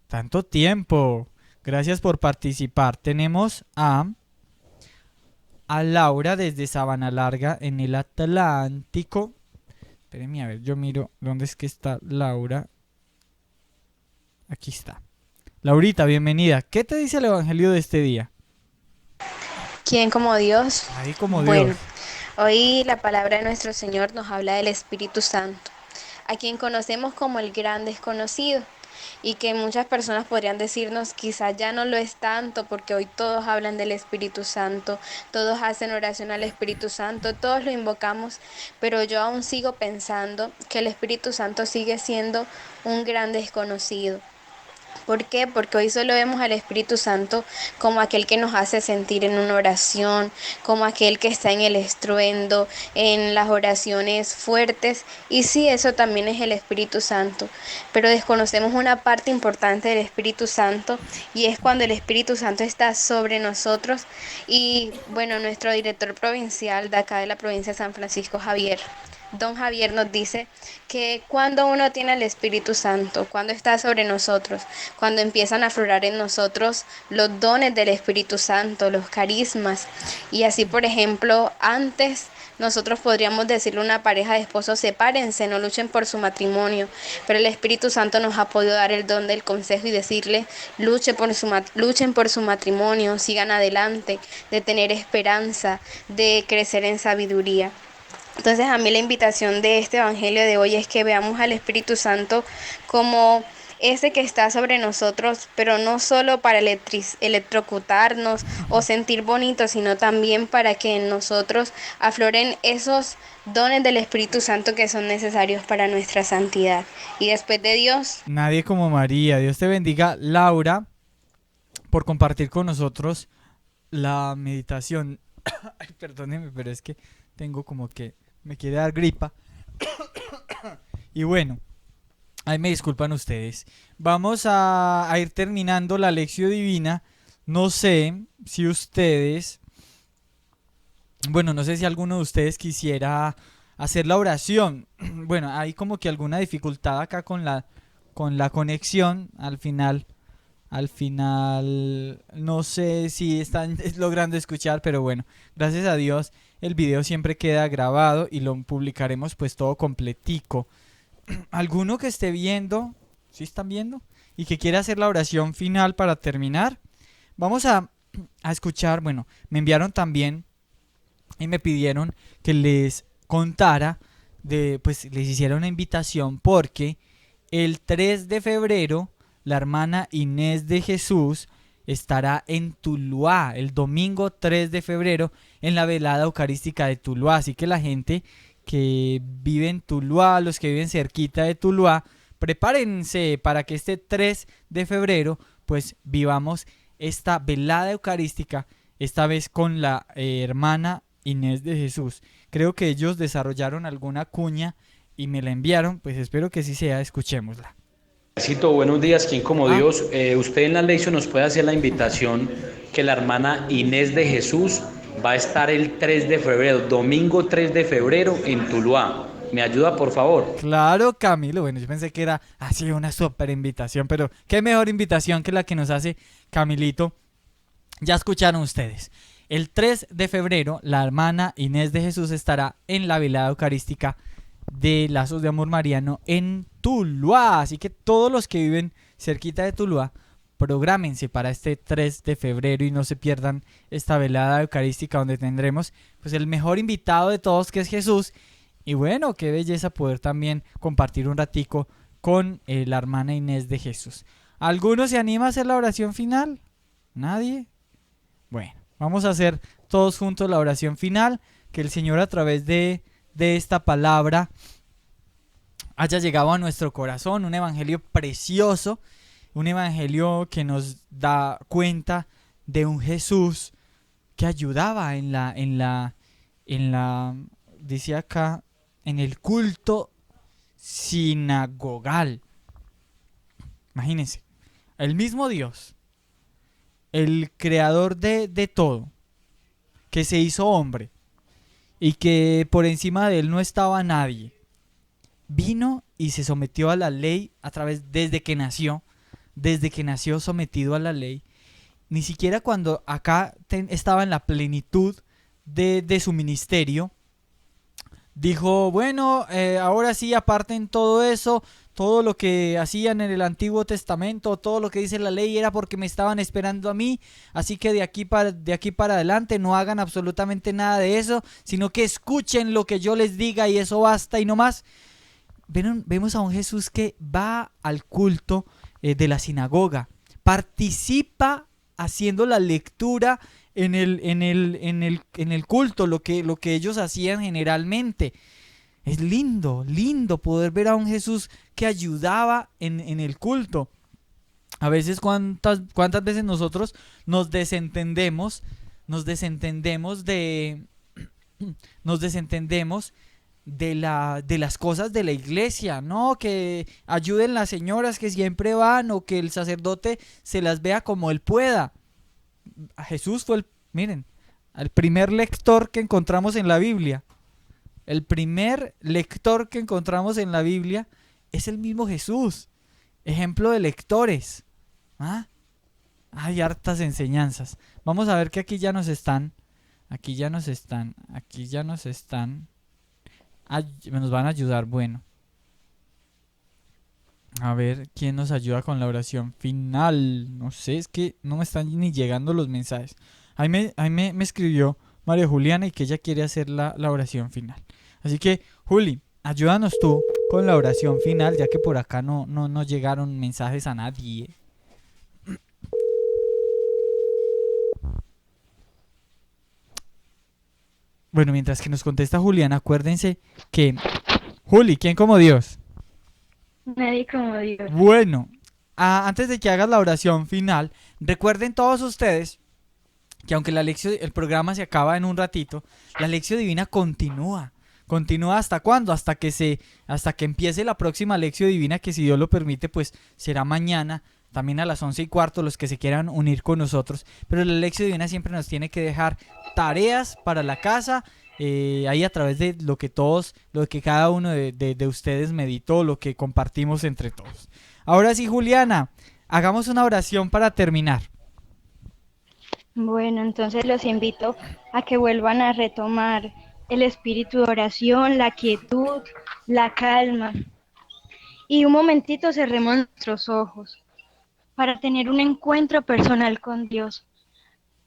Tanto tiempo. Gracias por participar. Tenemos a Laura desde Sabana Larga en el Atlántico. Espérenme, a ver, yo miro dónde es que está Laura. Aquí está. Laurita, bienvenida. ¿Qué te dice el Evangelio de este día? ¿Quién como Dios? Nadie como Bueno, Dios. hoy la palabra de nuestro Señor nos habla del Espíritu Santo, a quien conocemos como el gran desconocido y que muchas personas podrían decirnos quizás ya no lo es tanto porque hoy todos hablan del Espíritu Santo, todos hacen oración al Espíritu Santo, todos lo invocamos, pero yo aún sigo pensando que el Espíritu Santo sigue siendo un gran desconocido. ¿Por qué? Porque hoy solo vemos al Espíritu Santo como aquel que nos hace sentir en una oración, como aquel que está en el estruendo, en las oraciones fuertes. Y sí, eso también es el Espíritu Santo. Pero desconocemos una parte importante del Espíritu Santo y es cuando el Espíritu Santo está sobre nosotros. Y bueno, nuestro director provincial de acá de la provincia de San Francisco, Javier, Don Javier nos dice que cuando uno tiene el Espíritu Santo, cuando está sobre nosotros, cuando empiezan a aflorar en nosotros los dones del Espíritu Santo, los carismas, y así por ejemplo, antes nosotros podríamos decirle a una pareja de esposos: sepárense, no luchen por su matrimonio. Pero el Espíritu Santo nos ha podido dar el don del consejo y decirle: luchen por su matrimonio, sigan adelante, de tener esperanza, de crecer en sabiduría. Entonces, a mí la invitación de este evangelio de hoy es que veamos al Espíritu Santo como ese que está sobre nosotros, pero no solo para electrocutarnos o sentir bonito, sino también para que en nosotros afloren esos dones del Espíritu Santo que son necesarios para nuestra santidad. Y después de Dios, Nadie como María. Dios te bendiga, Laura, por compartir con nosotros la meditación. Ay, perdóneme, pero es que tengo como que me quiere dar gripa. Y bueno, ahí me disculpan ustedes. Vamos a ir terminando la lección divina. No sé si ustedes, bueno, no sé si alguno de ustedes quisiera hacer la oración. Bueno, hay como que alguna dificultad acá con la conexión. Al final, no sé si están logrando escuchar, pero bueno, gracias a Dios el video siempre queda grabado y lo publicaremos pues todo completico. ¿Alguno que esté viendo, sí están viendo? Y que quiera hacer la oración final para terminar. Vamos a escuchar, bueno, me enviaron también y me pidieron que les contara, pues les hiciera una invitación porque el 3 de febrero la hermana Inés de Jesús estará en Tuluá, el domingo 3 de febrero, en la velada eucarística de Tuluá. Así que la gente que vive en Tuluá, los que viven cerquita de Tuluá, prepárense para que este 3 de febrero pues vivamos esta velada eucarística, esta vez con la hermana Inés de Jesús. Creo que ellos desarrollaron alguna cuña y me la enviaron, pues espero que sí sea, escuchémosla. Buenos días, ¿quién como Dios? Usted en la lección nos puede hacer la invitación que la hermana Inés de Jesús va a estar el 3 de febrero, domingo 3 de febrero en Tuluá. ¿Me ayuda, por favor? Claro, Camilo. Bueno, yo pensé que era así una súper invitación, pero qué mejor invitación que la que nos hace Camilito. Ya escucharon ustedes. El 3 de febrero, la hermana Inés de Jesús estará en la velada eucarística de Lazos de Amor Mariano en Tuluá. Así que todos los que viven cerquita de Tuluá, prográmense para este 3 de febrero y no se pierdan esta velada eucarística donde tendremos pues el mejor invitado de todos, que es Jesús. Y bueno, qué belleza poder también compartir un ratico con la hermana Inés de Jesús. ¿Alguno se anima a hacer la oración final? ¿Nadie? Bueno, vamos a hacer todos juntos la oración final. Que el Señor, a través de esta palabra, haya llegado a nuestro corazón. Un evangelio precioso, un evangelio que nos da cuenta de un Jesús que ayudaba dice acá, en el culto sinagogal. Imagínense, el mismo Dios, el creador de todo, que se hizo hombre y que por encima de él no estaba nadie, vino y se sometió a la ley desde que nació sometido a la ley. Ni siquiera cuando acá estaba en la plenitud de su ministerio, dijo, bueno, ahora sí, aparten todo eso, todo lo que hacían en el Antiguo Testamento, todo lo que dice la ley era porque me estaban esperando a mí, así que de aquí para adelante no hagan absolutamente nada de eso, sino que escuchen lo que yo les diga y eso basta y no más. Vemos a un Jesús que va al culto de la sinagoga, participa haciendo la lectura en el culto, lo que ellos hacían generalmente. Es lindo poder ver a un Jesús que ayudaba en el culto. A veces, ¿cuántas veces nosotros nos desentendemos de las cosas de la iglesia? No, que ayuden las señoras que siempre van, o que el sacerdote se las vea como él pueda. Jesús fue el primer lector que encontramos en la Biblia. El primer lector que encontramos en la Biblia es el mismo Jesús. Ejemplo de lectores. Hay hartas enseñanzas. Vamos a ver que aquí ya nos están Aquí ya nos están, nos van a ayudar, bueno. A ver, ¿quién nos ayuda con la oración final? No sé, es que no me están ni llegando los mensajes. Me escribió María Juliana y que ella quiere hacer la oración final. Así que, Juli, ayúdanos tú con la oración final, ya que por acá no llegaron mensajes a nadie. Bueno, mientras que nos contesta Juliana, acuérdense que... Juli, ¿quién como Dios? Nadie como Dios. Bueno, antes de que hagas la oración final, recuerden todos ustedes que aunque el programa se acaba en un ratito, la lección divina continúa. ¿Continúa hasta cuándo? Hasta que empiece la próxima lección divina, que si Dios lo permite, pues será mañana, también a las 11:15, los que se quieran unir con nosotros. Pero la lección divina siempre nos tiene que dejar tareas para la casa, ahí a través de lo que cada uno de ustedes meditó, lo que compartimos entre todos. Ahora sí, Juliana, hagamos una oración para terminar. Bueno, entonces los invito a que vuelvan a retomar el espíritu de oración, la quietud, la calma. Y un momentito cerremos nuestros ojos para tener un encuentro personal con Dios,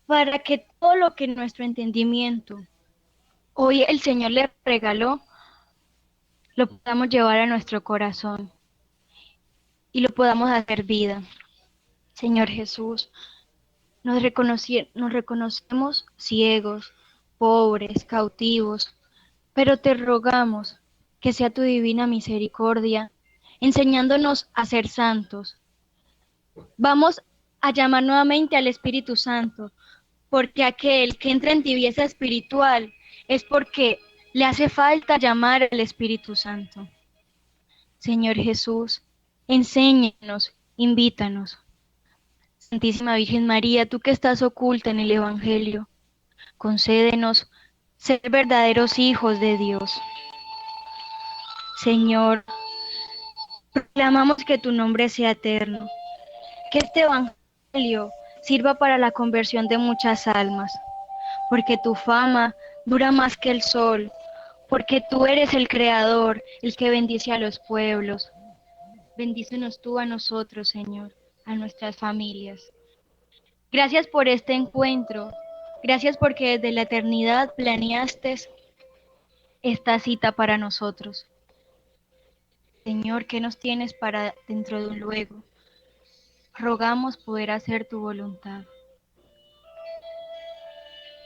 para que todo lo que nuestro entendimiento hoy el Señor le regaló, lo podamos llevar a nuestro corazón y lo podamos hacer vida. Señor Jesús, nos reconocemos ciegos, pobres, cautivos, pero te rogamos que sea tu divina misericordia, enseñándonos a ser santos. Vamos a llamar nuevamente al Espíritu Santo, porque aquel que entra en tibieza espiritual es porque le hace falta llamar al Espíritu Santo. Señor Jesús, enséñanos, invítanos. Santísima Virgen María, tú que estás oculta en el Evangelio, concédenos ser verdaderos hijos de Dios. Señor, proclamamos que tu nombre sea eterno, que este Evangelio sirva para la conversión de muchas almas, porque tu fama dura más que el sol, porque tú eres el Creador, el que bendice a los pueblos. Bendícenos tú a nosotros, Señor, a nuestras familias. Gracias por este encuentro, gracias porque desde la eternidad planeaste esta cita para nosotros. Señor, ¿qué nos tienes para dentro de un luego? Rogamos poder hacer tu voluntad.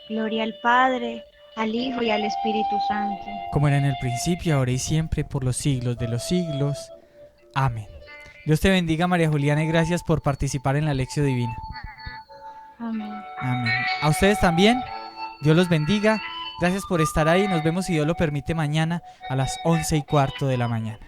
Gloria al Padre, al Hijo y al Espíritu Santo. Como era en el principio, ahora y siempre, por los siglos de los siglos. Amén. Dios te bendiga, María Juliana, y gracias por participar en la lección divina. Amén. Amén. A ustedes también, Dios los bendiga. Gracias por estar ahí. Nos vemos, si Dios lo permite, mañana a las 11:15 de la mañana.